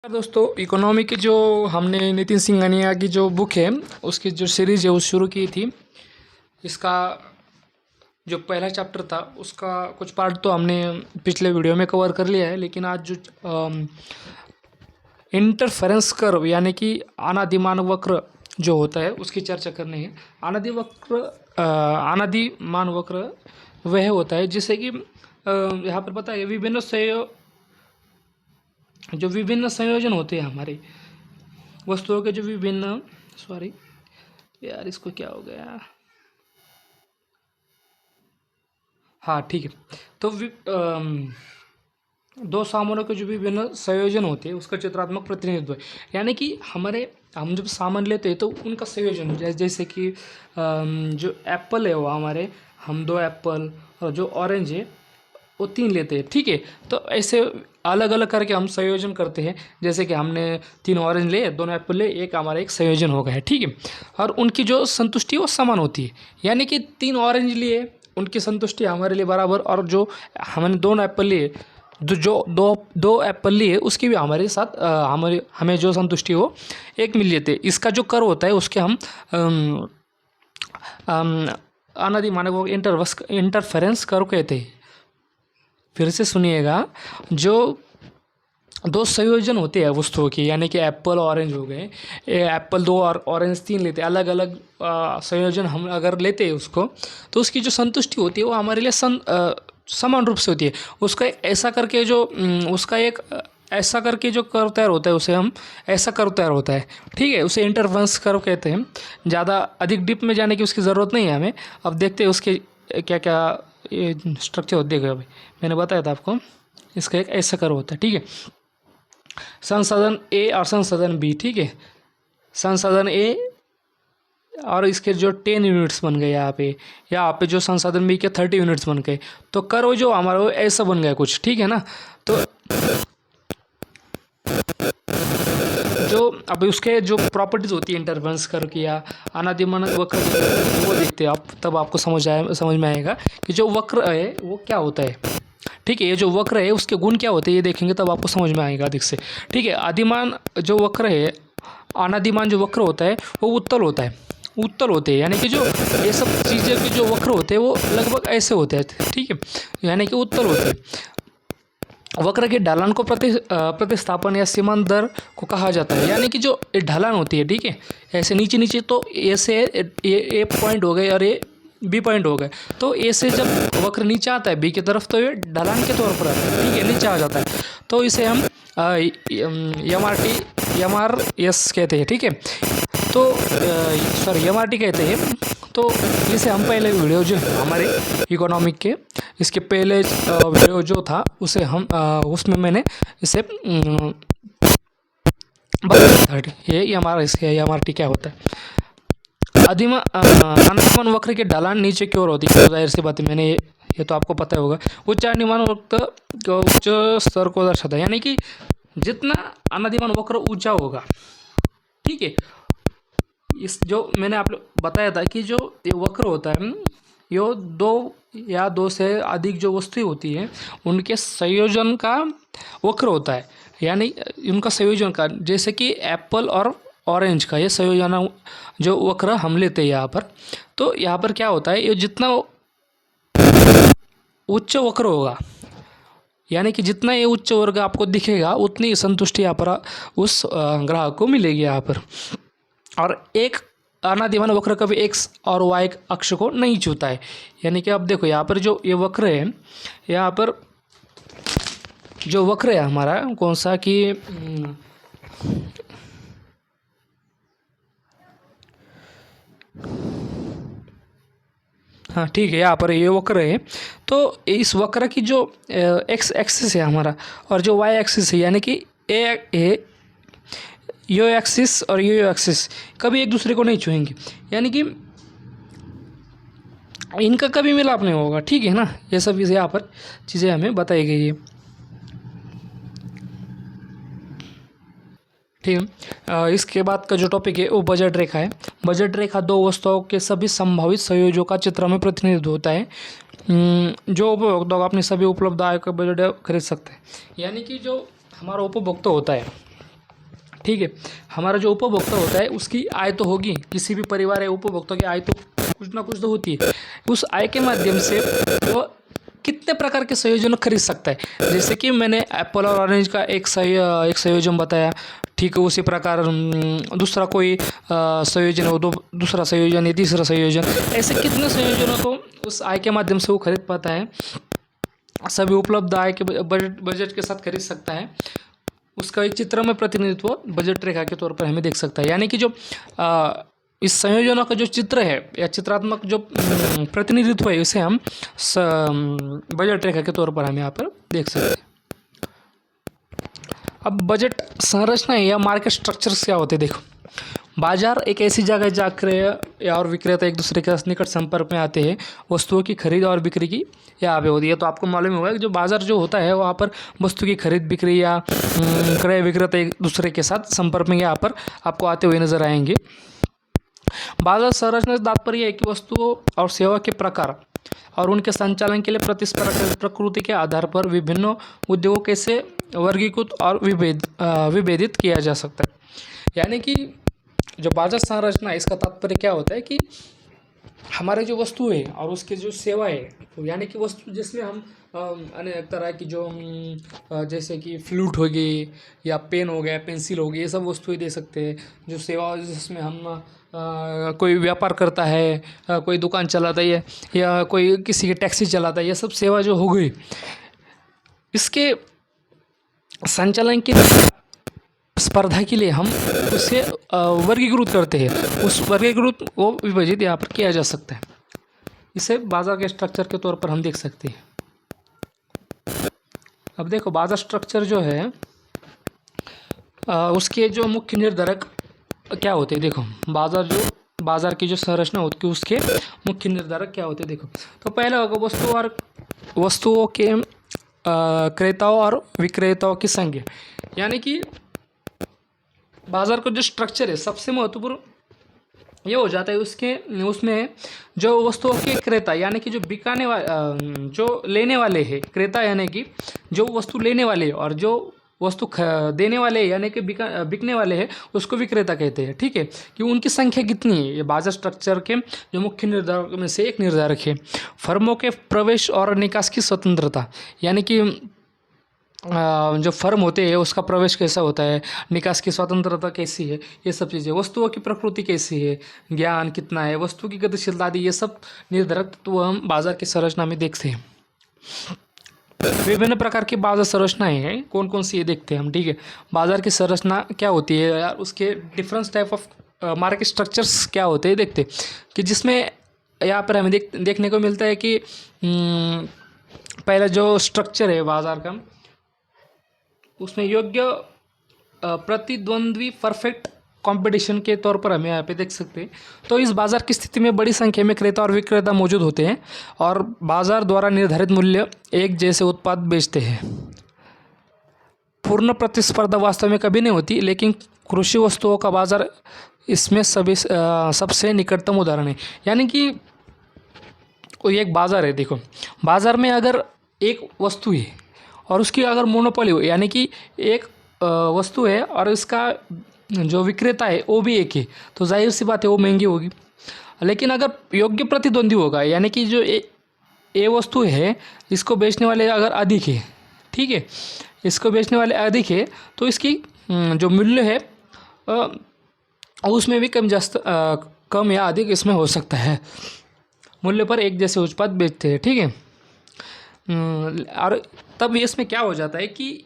दोस्तों, इकोनॉमी की जो हमने नितिन सिंघानिया की जो बुक है उसकी जो सीरीज़ है वो शुरू की थी। इसका जो पहला चैप्टर था उसका कुछ पार्ट तो हमने पिछले वीडियो में कवर कर लिया है, लेकिन आज जो इंटरफेरेंस कर्व यानी कि अनादिमान वक्र जो होता है उसकी चर्चा करनी है। अनादिमान वक्र वह होता है जिससे कि यहाँ पर पता है विभिन्न संयोजन होते हैं हमारे वस्तुओं के, जो विभिन्न इसको क्या हो गया। हाँ ठीक है। तो दो सामानों के जो विभिन्न संयोजन होते हैं उसका चित्रात्मक प्रतिनिधित्व है। यानी कि हम जब सामान लेते हैं तो उनका संयोजन जैसे कि जो एप्पल है वो हम 2 एप्पल और जो ऑरेंज है वो 3 लेते हैं, ठीक है। तो ऐसे अलग अलग करके हम संयोजन करते हैं। जैसे कि हमने 3 ऑरेंज ले, 2 एप्पल ले, एक हमारा एक संयोजन हो गया है, ठीक है। और उनकी जो संतुष्टि वो समान होती है। यानी कि 3 ऑरेंज लिए उनकी संतुष्टि हमारे लिए बराबर, और जो हमने 2 एप्पल लिए, जो दो एप्पल लिए उसकी भी हमारे साथ हमें जो संतुष्टि हो एक मिल लेते। इसका जो कर्व होता है उसके हम अनादिमानक इंटरफेरेंस कर्व कहते हैं। फिर से सुनिएगा, जो 2 संयोजन होते हैं वस्तुओं के, यानी कि एप्पल ऑरेंज हो गए, एप्पल 2 और ऑरेंज 3 लेते हैं, अलग अलग संयोजन हम अगर लेते हैं उसको, तो उसकी जो संतुष्टि होती है वो हमारे लिए समान रूप से होती है। उसका ऐसा करके जो कर्व तैयार होता है उसे हम ऐसा कर्व तैयार होता है, ठीक है। उसे इंटरफेरेंस कर्व कहते हैं। ज़्यादा अधिक डीप में जाने की उसकी ज़रूरत नहीं है हमें। अब देखते हैं उसके क्या क्या ये स्ट्रक्चर होते हैं। अभी मैंने बताया था आपको, इसका एक ऐसा कर्व होता है, ठीक है। संसाधन ए और संसाधन बी, ठीक है। संसाधन ए और इसके जो 10 यूनिट्स बन गए यहाँ पे जो संसाधन बी के 30 यूनिट्स बन गए, तो कर्व जो हमारा वो ऐसा बन गया कुछ, ठीक है ना। तो जो अब उसके जो प्रॉपर्टीज़ होती है इंटरफेरेंस कर्व की या अनादिमानक वक्र, वो देखते हैं आप, तब आपको समझ में आएगा कि जो वक्र है वो क्या होता है, ठीक है। ये जो वक्र है उसके गुण क्या होते हैं ये देखेंगे तब आपको समझ में आएगा अधिक से, ठीक है। आदिमान जो वक्र है, अनादिमान जो वक्र होता है वो उत्तल होते हैं। यानी कि जो ये सब चीज़ें के जो वक्र होते हैं वो लगभग ऐसे होते हैं, ठीक है, यानी कि उत्तल होते हैं। वक्र के ढलान को प्रतिस्थापन या सीमांत दर को कहा जाता है। यानी कि जो ढलान होती है, ठीक है, ऐसे नीचे तो ऐसे ए पॉइंट हो गए और ये बी पॉइंट हो गए, तो ए से जब वक्र नीचे आता है बी की तरफ तो ये ढलान के तौर पर आता है, ठीक है, नीचे आ जाता है। तो इसे हम MRS कहते हैं, ठीक है। तो MRT कहते हैं। तो इसे हम पहले वीडियो जो हमारे इकोनॉमिक के इसके पहले वीडियो जो था उसे हम उसमें मैंने इसे बताया था, ये हमारा इसके MRT क्या होता है। अनादिमान वक्र के ढलान नीचे की ओर होती है, तो जाहिर सी बात है, मैंने ये तो आपको पता होगा। उच्च अनादिमान वक्र उच्च स्तर को दर्शाता है। यानी कि जितना अनादिमान वक्र ऊंचा होगा, ठीक है, इस जो मैंने आप बताया था कि जो ये वक्र होता है ये 2 या 2 से अधिक जो वस्तुएं होती हैं उनके संयोजन का वक्र होता है। यानी उनका संयोजन का, जैसे कि एप्पल और ऑरेंज का ये संयोजन जो वक्र हम लेते हैं यहाँ पर, तो यहाँ पर क्या होता है, ये जितना उच्च वक्र होगा, यानी कि जितना ये उच्च वर्ग आपको दिखेगा उतनी संतुष्टि यहाँ पर उस ग्राहक को मिलेगी यहाँ पर। और एक अनादिमान वक्र कभी एक्स और वाई अक्ष को नहीं छूता है। यानी कि अब देखो यहाँ पर जो ये वक्र है, यहाँ पर जो वक्र है हमारा कौन सा कि हाँ ठीक है, यहाँ पर ये वक्र है। तो इस वक्र की जो एक्स एक्सिस है हमारा और जो वाई एक्सिस है, यानी कि ए यो एक्सिस और यो एक्सिस कभी एक दूसरे को नहीं छुएंगे, यानी कि इनका कभी मिलाप नहीं होगा, ठीक है ना। ये सब यहाँ पर चीज़ें हमें बताई गई है, ठीक है। इसके बाद का जो टॉपिक है वो बजट रेखा है। बजट रेखा 2 वस्तुओं के सभी संभावित संयोजों का चित्र में प्रतिनिधित्व होता है। जो उपभोक्ता अपनी सभी उपलब्ध आय का बजट खरीद सकते हैं। यानी कि जो हमारा उपभोक्ता होता है, ठीक है। हमारा जो उपभोक्ता होता है उसकी आय तो होगी, किसी भी परिवार या उपभोक्ता की आय तो कुछ ना कुछ तो होती है। उस आय के माध्यम से वो कितने प्रकार के संयोजन खरीद सकता है। जैसे कि मैंने एप्पल और ऑरेंज का एक संयोजन बताया, ठीक है। उसी प्रकार दूसरा कोई संयोजन हो, दूसरा संयोजन या तीसरा संयोजन, ऐसे कितने संयोजनों को उस आय के माध्यम से वो खरीद पाता है। सभी उपलब्ध आय के बजट के साथ खरीद सकता है। उसका एक चित्र में प्रतिनिधित्व बजट रेखा के तौर पर हमें देख सकता है। यानी कि जो इस संयोजनों का जो चित्र है या चित्रात्मक जो प्रतिनिधित्व है, इसे हम बजट रेखा के तौर पर हम यहाँ पर देख सकते हैं। अब बजट संरचना या मार्केट स्ट्रक्चर्स क्या होते हैं, देखो। बाजार एक ऐसी जगह है जहाँ क्रय और विक्रेता एक दूसरे के निकट संपर्क में आते हैं। वस्तुओं की खरीद और बिक्री की यहाँ पे होती है। तो आपको मालूम होगा कि जो बाजार जो होता है वहाँ पर वस्तु की खरीद बिक्री या क्रय विक्रेता एक दूसरे के साथ संपर्क में यहाँ पर आपको आते हुए नजर आएंगे। बाजार संरचना से तात्पर्य है कि वस्तुओं और सेवा के प्रकार और उनके संचालन के लिए प्रतिस्पर्धा प्रकृति के आधार पर विभिन्न उद्योगों कैसे वर्गीकृत और विभेदित किया जा सकता है। यानी कि जो बाजार संरचना है, इसका तात्पर्य क्या होता है कि हमारे जो वस्तु है और उसके जो सेवा है, तो यानी कि वस्तु जिसमें हम अनेक तरह की जो जैसे कि फ्लूट हो गई या पेन हो गया, पेंसिल हो गई, ये सब वस्तुएं दे सकते हैं। जो सेवा जिसमें हम कोई व्यापार करता है, कोई दुकान चलाता है या कोई किसी की टैक्सी चलाता है, ये सब सेवा जो हो गई, इसके संचालन की स्पर्धा के लिए हम उसे वर्गीकृत करते हैं। उस वर्गीकृत को विभाजित यहाँ पर किया जा सकता है। इसे बाजार के स्ट्रक्चर के तौर पर हम देख सकते हैं। अब देखो, बाजार स्ट्रक्चर जो है उसके जो मुख्य निर्धारक क्या होते हैं। देखो, बाजार की जो संरचना होती है उसके मुख्य निर्धारक क्या होते हैं। देखो, तो पहला होगा वस्तुओं के क्रेताओं और विक्रेताओं की संख्या। यानी कि बाजार का जो स्ट्रक्चर है, सबसे महत्वपूर्ण ये हो जाता है उसमें जो वस्तुओं के क्रेता यानी कि जो जो लेने वाले हैं, क्रेता यानी कि जो वस्तु लेने वाले हैं, और जो वस्तु देने वाले यानी कि बिकने वाले हैं, उसको विक्रेता कहते हैं। ठीक है, कि उनकी संख्या कितनी है, ये बाजार स्ट्रक्चर के जो मुख्य निर्धारक में से एक निर्धारक है। फर्मों के प्रवेश और निकास की स्वतंत्रता, यानी कि जो फर्म होते हैं उसका प्रवेश कैसा होता है, निकास की स्वतंत्रता कैसी है, ये सब चीज़ें। वस्तुओं की प्रकृति कैसी है, ज्ञान कितना है, वस्तु की गतिशीलता आदि, ये सब निर्धारक तो हम बाजार की संरचना में देखते हैं। विभिन्न प्रकार की बाजार संरचनाएं हैं, कौन कौन सी ये देखते हैं हम। ठीक है, बाजार की संरचना क्या होती है यार, उसके difference type of market structures क्या होते हैं देखते, कि जिसमें यहाँ पर हमें देखने को मिलता है कि पहला जो स्ट्रक्चर है बाजार का, उसमें योग्य प्रतिद्वंद्वी परफेक्ट कंपटीशन के तौर पर हमें यहाँ पे देख सकते हैं। तो इस बाजार की स्थिति में बड़ी संख्या में क्रेता और विक्रेता मौजूद होते हैं और बाजार द्वारा निर्धारित मूल्य एक जैसे उत्पाद बेचते हैं। पूर्ण प्रतिस्पर्धा वास्तव में कभी नहीं होती, लेकिन कृषि वस्तुओं का बाजार इसमें सबसे निकटतम उदाहरण है। यानी कि कोई एक बाजार है, देखो, बाजार में अगर एक वस्तु है और उसकी अगर मोनोपोली हो, यानी कि एक वस्तु है और इसका जो विक्रेता है वो भी एक है, तो जाहिर सी बात है वो महंगी होगी। लेकिन अगर योग्य प्रतिद्वंदी होगा, यानी कि जो ये वस्तु है इसको बेचने वाले अगर अधिक है, ठीक है, इसको बेचने वाले अधिक है, तो इसकी जो मूल्य है उसमें भी कम या अधिक इसमें हो सकता है। मूल्य पर एक जैसे उत्पाद बेचते हैं। ठीक है, और तब इसमें क्या हो जाता है कि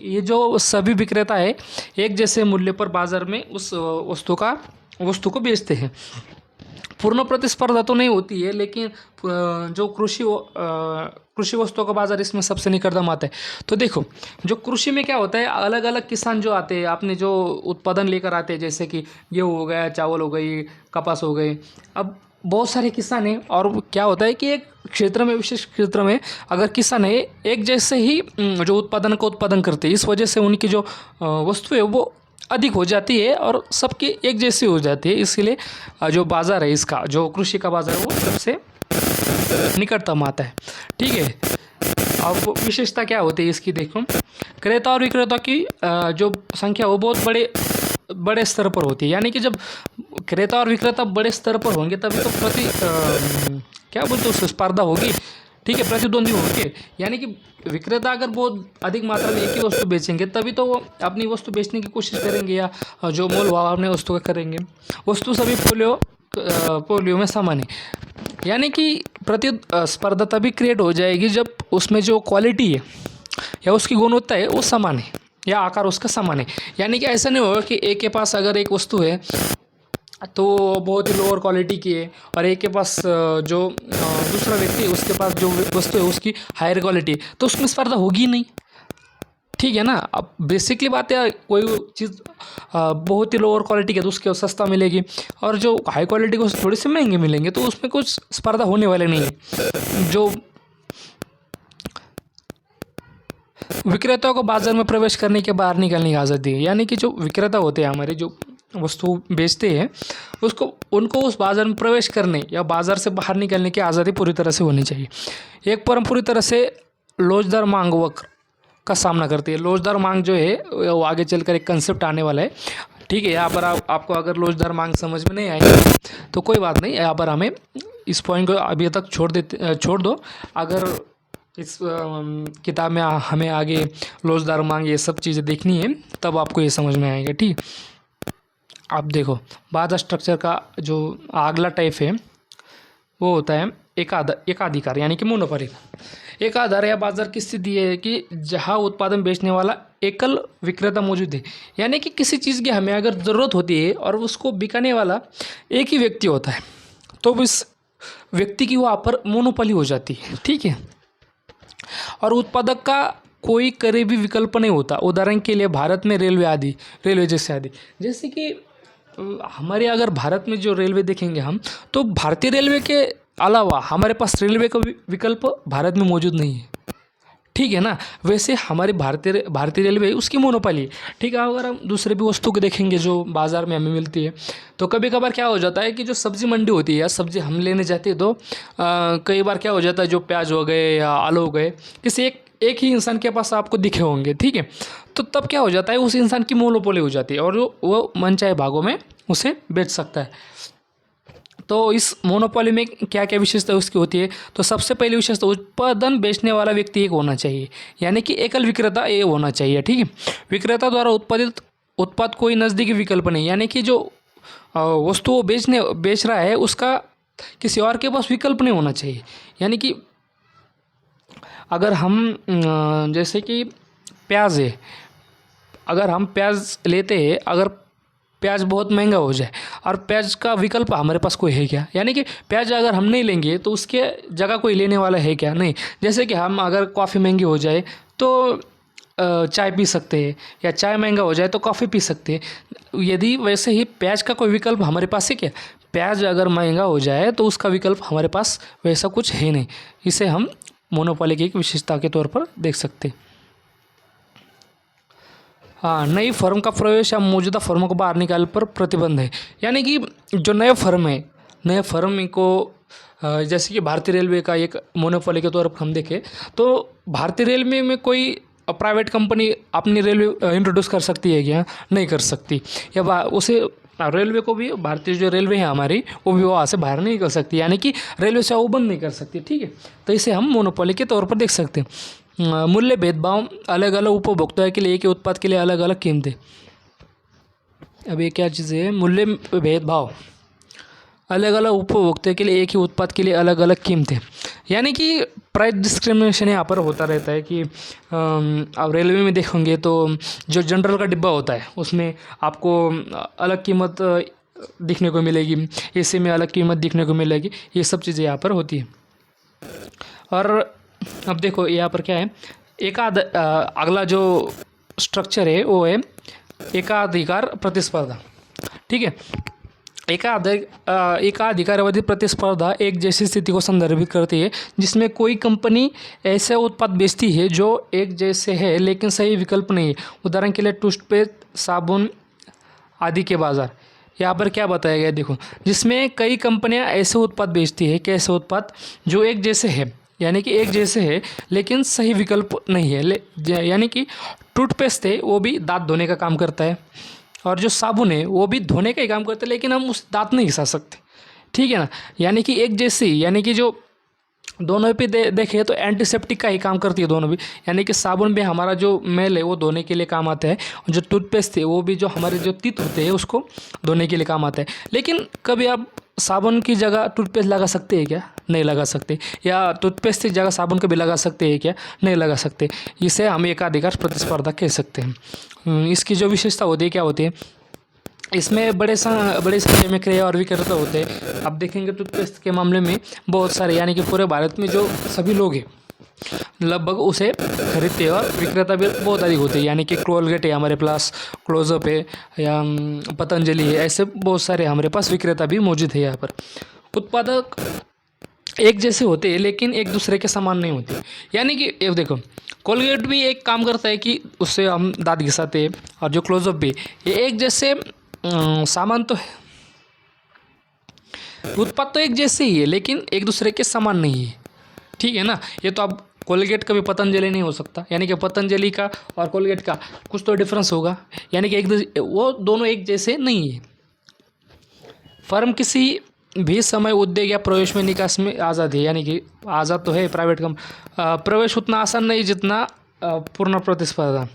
ये जो सभी विक्रेता है एक जैसे मूल्य पर बाजार में उस वस्तु को बेचते हैं। पूर्ण प्रतिस्पर्धा तो नहीं होती है, लेकिन जो कृषि वस्तुओं का बाजार इसमें सबसे निकटतम आता है। तो देखो, जो कृषि में क्या होता है, अलग अलग किसान जो आते हैं, आपने जो उत्पादन लेकर आते हैं, जैसे कि गेहूँ हो गया, चावल हो गई, कपास हो गई, अब बहुत सारे किसान हैं। और क्या होता है कि एक क्षेत्र में, विशेष क्षेत्र में अगर किसान है एक जैसे ही जो उत्पादन करते हैं, इस वजह से उनकी जो वस्तु है वो अधिक हो जाती है और सबकी एक जैसी हो जाती है। इसलिए जो बाज़ार है इसका, जो कृषि का बाज़ार है, वो सबसे निकटतम आता है। ठीक है, अब विशेषता क्या होती है इसकी, देखो क्रेता और विक्रेता की जो संख्या वो बहुत बड़े बड़े स्तर पर होती है। यानी कि जब क्रेता और विक्रेता बड़े स्तर पर होंगे तभी तो क्या बोलते हैं उसको, स्पर्धा होगी, ठीक है, प्रतिद्वंदी होंगे। यानी कि विक्रेता अगर बहुत अधिक मात्रा में एक ही वस्तु बेचेंगे तभी तो वो अपनी वस्तु बेचने की कोशिश करेंगे या जो मोल भाव अपने वस्तु का करेंगे। वस्तु सभी पोलियो में समान है। यानी कि स्पर्धा तभी क्रिएट हो जाएगी जब उसमें जो क्वालिटी है या उसकी गुणवत्ता है वो समान है या आकार उसका समान है। यानी कि ऐसा नहीं होगा कि एक के पास अगर एक वस्तु है तो बहुत ही लोअर क्वालिटी की है और एक के पास जो दूसरा व्यक्ति है उसके पास जो वस्तु है उसकी हायर क्वालिटी है, तो उसमें स्पर्धा होगी ही नहीं, ठीक है ना। अब बेसिकली बात है, कोई चीज़ बहुत ही लोअर क्वालिटी की है तो उसके सस्ता मिलेगी और जो हाई क्वालिटी को थोड़ी सी महंगे मिलेंगे, तो उसमें कुछ स्पर्धा होने वाले नहीं है। जो विक्रेताओं को बाजार में प्रवेश करने के बाहर निकलने की आज़ादी है। यानी कि जो विक्रेता होते हैं हमारे, जो वस्तु बेचते हैं, उनको उस बाज़ार में प्रवेश करने या बाज़ार से बाहर निकलने की आज़ादी पूरी तरह से होनी चाहिए। एक फर्म पूरी तरह से लोचदार मांग वक्र का सामना करती है। लोचदार मांग जो है वो आगे चलकर एक कंसेप्ट आने वाला है, ठीक है। यहाँ पर आपको अगर लोचदार मांग समझ में नहीं आएगी तो कोई बात नहीं, यहाँ पर हमें इस पॉइंट को अभी तक छोड़ दो। अगर इस किताब में हमें आगे लोचदार मांग ये सब चीज़ें देखनी है तब आपको ये समझ में आएगा, ठीक। अब देखो बाजार स्ट्रक्चर का जो अगला टाइप है वो होता है एकाधिकार, यानी कि मोनोपोली। एकाधार या बाजार की स्थिति है कि जहां उत्पादन बेचने वाला एकल विक्रेता मौजूद है। यानी कि किसी चीज़ की हमें अगर ज़रूरत होती है और उसको बिकाने वाला एक ही व्यक्ति होता है तो इस व्यक्ति की वहाँ पर मोनोपोली हो जाती है, ठीक है। और उत्पादक का कोई करीबी विकल्प नहीं होता। उदाहरण के लिए भारत में रेलवे जैसे कि हमारे अगर भारत में जो रेलवे देखेंगे हम, तो भारतीय रेलवे के अलावा हमारे पास रेलवे का विकल्प भारत में मौजूद नहीं है, ठीक है ना। वैसे हमारी भारतीय रेलवे उसकी मोनोपोली है, ठीक है। अगर हम दूसरे भी वस्तु को देखेंगे जो बाज़ार में हमें मिलती है, तो कभी कभार क्या हो जाता है कि जो सब्ज़ी मंडी होती है या सब्ज़ी हम लेने जाते हैं तो कई बार क्या हो जाता है, जो प्याज हो गए या आलू हो गए किसी एक ही इंसान के पास आपको दिखे होंगे, ठीक है। तो तब क्या हो जाता है, उस इंसान की मोनोपोली हो जाती है और वो मनचाहे भागों में उसे बेच सकता है। तो इस मोनोपोली में क्या क्या विशेषता उसकी होती है, तो सबसे पहली विशेषता उत्पादन बेचने वाला व्यक्ति एक होना चाहिए, यानी कि एकल विक्रेता ये होना चाहिए, ठीक है। विक्रेता द्वारा उत्पादित उत्पाद कोई नज़दीकी विकल्प नहीं, यानी कि जो वस्तु वो बेच रहा है उसका किसी और के पास विकल्प नहीं होना चाहिए। यानी कि अगर हम जैसे कि प्याज है, अगर हम प्याज लेते हैं, अगर प्याज बहुत महंगा हो जाए और प्याज का विकल्प हमारे पास कोई है क्या, यानी कि प्याज अगर हम नहीं लेंगे तो उसके जगह कोई लेने वाला है क्या, नहीं। जैसे कि हम अगर कॉफ़ी महंगी हो जाए तो चाय पी सकते हैं, या चाय महंगा हो जाए तो कॉफ़ी पी सकते हैं। यदि वैसे ही प्याज का कोई विकल्प हमारे पास है क्या, प्याज अगर महंगा हो जाए तो उसका विकल्प हमारे पास वैसा कुछ है नहीं। इसे हम मोनोपोली की एक विशेषता के तौर पर देख सकते हैं। हाँ, नई फर्म का प्रवेश या मौजूदा फर्मों को बाहर निकालने पर प्रतिबंध है। यानी कि जो नए फर्म को जैसे कि भारतीय रेलवे का एक मोनोपोली के तौर पर हम देखें तो भारतीय रेलवे में कोई प्राइवेट कंपनी अपनी रेलवे इंट्रोड्यूस कर सकती है क्या, नहीं कर सकती। या उसे रेलवे को भी, भारतीय जो रेलवे है हमारी, वो भी वहाँ से बाहर नहीं निकल सकती, यानी कि रेलवे सेवा वो बंद नहीं कर सकती, ठीक है। तो इसे हम मोनोपोली के तौर पर देख सकते हैं। मूल्य भेदभाव, अलग अलग उपभोक्ताओं के लिए एक ही उत्पाद के लिए अलग अलग कीमतें। अब ये क्या चीज़ है, मूल्य भेदभाव, अलग अलग उपभोक्ताओं के लिए एक ही उत्पाद के लिए अलग अलग कीमतें। यानी कि प्राइस डिस्क्रिमिनेशन यहाँ पर होता रहता है कि आप रेलवे में देखोगे तो जो जनरल का डिब्बा होता है उसमें आपको अलग कीमत दिखने को मिलेगी, एसी में अलग कीमत दिखने को मिलेगी, ये सब चीज़ें यहाँ पर होती है। और अब देखो यहाँ पर क्या है, अगला जो स्ट्रक्चर है वो है एकाधिकार प्रतिस्पर्धा, ठीक है। एकाधिकारवादी प्रतिस्पर्धा एक जैसी स्थिति को संदर्भित करती है जिसमें कोई कंपनी ऐसे उत्पाद बेचती है जो एक जैसे है लेकिन सही विकल्प नहीं है। उदाहरण के लिए टूथपेस्ट, साबुन आदि के बाजार। यहाँ पर क्या बताया गया देखो, जिसमें कई कंपनियां ऐसे उत्पाद बेचती है कि ऐसे उत्पाद जो एक जैसे है यानी कि एक जैसे है लेकिन सही विकल्प नहीं है। यानी कि टूथपेस्ट है वो भी दांत धोने का काम करता है, और जो साबुन है वो भी धोने का ही काम करता है, लेकिन हम उस दांत नहीं घिसा सकते, ठीक है ना। यानी कि एक जैसी, यानी कि जो दोनों पे देखें तो एंटीसेप्टिक का ही काम करती है दोनों भी। यानी कि साबुन भी हमारा जो मैल है वो धोने के लिए काम आता है, और जो टूथपेस्ट है वो भी जो हमारे जो तीत होते हैं उसको धोने के लिए काम आता है। लेकिन कभी आप साबुन की जगह टूथपेस्ट लगा सकते हैं क्या? नहीं लगा सकते। या टूथपेस्ट की जगह साबुन कभी लगा सकते हैं क्या? नहीं लगा सकते। इसे हम एकाधिकार प्रतिस्पर्धा कह सकते हैं। इसकी जो विशेषता होती है क्या होती है, इसमें बड़े संख्या में क्रय और विक्रेता होते हैं। आप देखेंगे टूथपेस्ट के मामले में बहुत सारे, यानी कि पूरे भारत में जो सभी लोग हैं लगभग उसे खरीदते हैं, और विक्रेता भी बहुत अधिक होते हैं। यानी कि कोलगेट है हमारे पास, क्लोजअप है, या पतंजलि है, ऐसे बहुत सारे हमारे पास विक्रेता भी मौजूद है। यहाँ पर उत्पादक एक जैसे होते हैं लेकिन एक दूसरे के समान नहीं होते। यानी कि ये देखो, कोलगेट भी एक काम करता है कि उससे हम दांत घिसाते हैं, और जो क्लोजअप भी, ये एक जैसे सामान तो है, उत्पाद तो एक जैसे ही है लेकिन एक दूसरे के समान नहीं है, ठीक है ना। ये तो अब कोलगेट कभी पतंजलि नहीं हो सकता, यानी कि पतंजलि का और कोलगेट का कुछ तो डिफरेंस होगा, यानी कि वो दोनों एक जैसे नहीं है। फर्म किसी भी समय उद्योग या प्रवेश में निकास में आज़ाद है, यानी कि आज़ाद तो है प्राइवेट प्रवेश उतना आसान नहीं जितना पूर्ण प्रतिस्पर्धा।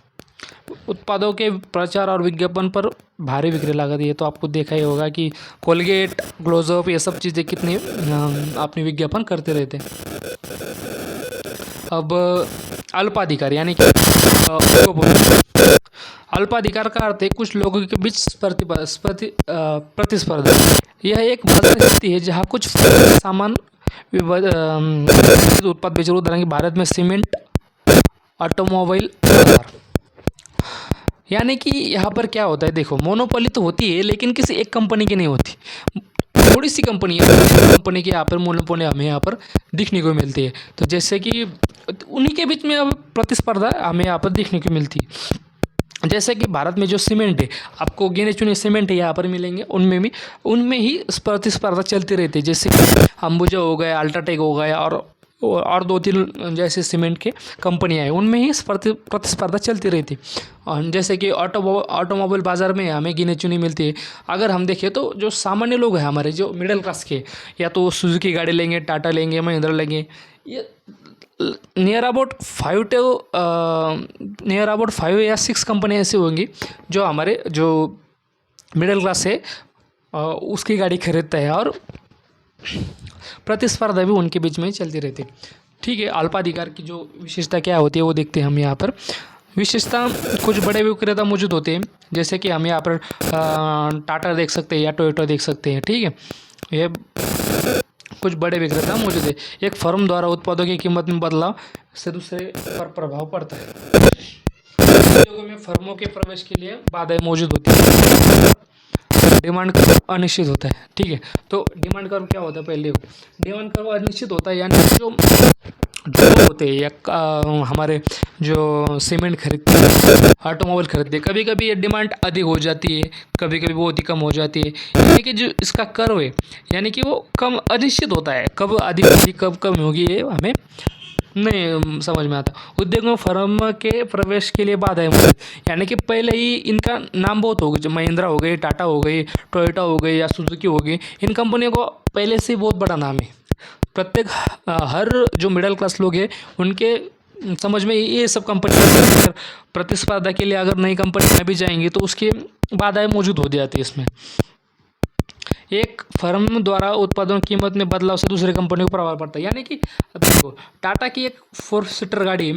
उत्पादों के प्रचार और विज्ञापन पर भारी विक्रय लागत, ये तो आपको देखा ही होगा कि कोलगेट, क्लोजअप, ये सब चीज़ें कितनी अपनी विज्ञापन करते रहते हैं। अब अल्पाधिकार, यानी कि अल्पाधिकार का अर्थ है कुछ लोगों के बीच प्रतिस्पर्धा। यह एक बाजार स्थिति है जहाँ कुछ सामान उत्पाद बेच, उदाहरण के भारत में सीमेंट, ऑटोमोबाइल, यानी कि यहाँ पर क्या होता है, देखो मोनोपोली तो होती है लेकिन किसी एक कंपनी की नहीं होती, थोड़ी सी कंपनी है, कंपनी की यहाँ पर मोनोपोली हमें यहाँ पर दिखने को मिलती है। तो जैसे कि उन्हीं के बीच में अब प्रतिस्पर्धा हमें यहाँ पर देखने को मिलती है। जैसे कि भारत में जो सीमेंट है, आपको गिने चुने सीमेंट है यहाँ पर मिलेंगे, उनमें ही प्रतिस्पर्धा चलती रहती है। जैसे कि अंबुजा हो गया, अल्ट्राटेक हो गया, और दो तीन जैसे सीमेंट के कंपनियां हैं, उनमें ही प्रतिस्पर्धा चलती रहती। और जैसे कि ऑटोमोबाइल बाज़ार में हमें गिने चुनी मिलती है। अगर हम देखें तो जो सामान्य लोग हैं हमारे, जो मिडिल क्लास के, या तो सुजुकी गाड़ी लेंगे, टाटा लेंगे, महिंद्रा लेंगे, ये नियर अबाउट 5 या 6 कंपनी ऐसी होंगी जो हमारे जो मिडिल क्लास है उसकी गाड़ी खरीदता है, और प्रतिस्पर्धा भी उनके बीच में ही चलती रहती है, ठीक है। अल्पाधिकार की जो विशेषता क्या होती है वो देखते हैं हम यहाँ पर। विशेषता, कुछ बड़े विक्रेता मौजूद होते हैं, जैसे कि हम यहाँ पर टाटा देख सकते हैं या टोयोटा देख सकते हैं, ठीक है। ये कुछ बड़े विक्रेता मौजूद है। एक फर्म द्वारा उत्पादों की कीमत में बदलाव से दूसरे पर प्रभाव पड़ता है। उद्योगों में फर्मों के प्रवेश के लिए बाधाएं मौजूद होती है। डिमांड कर्व अनिश्चित होता है, ठीक है। तो डिमांड कर्व क्या होता है, पहले डिमांड कर्व अनिश्चित होता है, यानी जो होते हैं या हमारे जो सीमेंट खरीदते हैं, ऑटोमोबाइल खरीदते हैं, कभी कभी ये डिमांड अधिक हो जाती है, कभी कभी बहुत ही कम हो जाती है। यानी कि जो इसका कर्व है, यानी कि वो कम अनिश्चित होता है, कब अधिक होगी कब कम होगी ये हमें नहीं समझ में आता। उद्योग में फर्म के प्रवेश के लिए बाधाएं, यानी कि पहले ही इनका नाम बहुत हो गया, जो महिंद्रा हो गई, टाटा हो गई, टोयोटा हो गई या सुजुकी हो गई, इन कंपनियों को पहले से बहुत बड़ा नाम है। प्रत्येक हर जो मिडिल क्लास लोग हैं उनके समझ में ये सब कंपनी प्रतिस्पर्धा के लिए अगर नई कंपनी भी जाएंगी तो उसकी बाधाएं मौजूद हो जाती है इसमें। एक फर्म द्वारा उत्पादन कीमत में बदलाव से दूसरी कंपनी को प्रभाव पड़ता है, यानी कि देखो टाटा की एक 4 सीटर गाड़ी,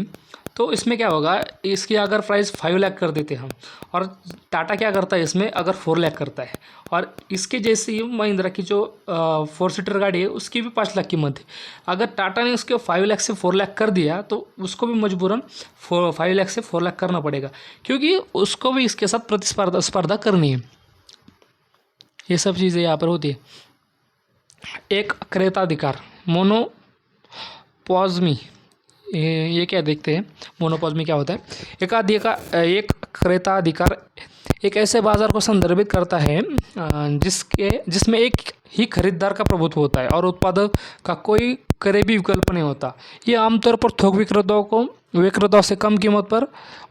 तो इसमें क्या होगा, इसकी अगर प्राइस 5 लाख कर देते हम, और टाटा क्या करता है इसमें अगर 4 लाख करता है, और इसके जैसे ही महिंद्रा की जो 4 सीटर गाड़ी है उसकी भी 5 लाख कीमत है। अगर टाटा ने उसके 5 लाख से 4 लाख कर दिया तो उसको भी मजबूरन 5 लाख से 4 लाख करना पड़ेगा, क्योंकि उसको भी इसके साथ प्रतिस्पर्धा करनी है। ये सब चीज़ें यहाँ पर होती है। एक क्रेताधिकार, मोनोपॉज़मी, ये क्या देखते हैं, मोनोपॉज़मी क्या होता है। एक क्रेताधिकार एक ऐसे बाजार को संदर्भित करता है जिसमें एक ही खरीदार का प्रभुत्व होता है और उत्पादक का कोई करीबी विकल्प नहीं होता। ये आमतौर पर थोक विक्रेताओं से कम कीमत पर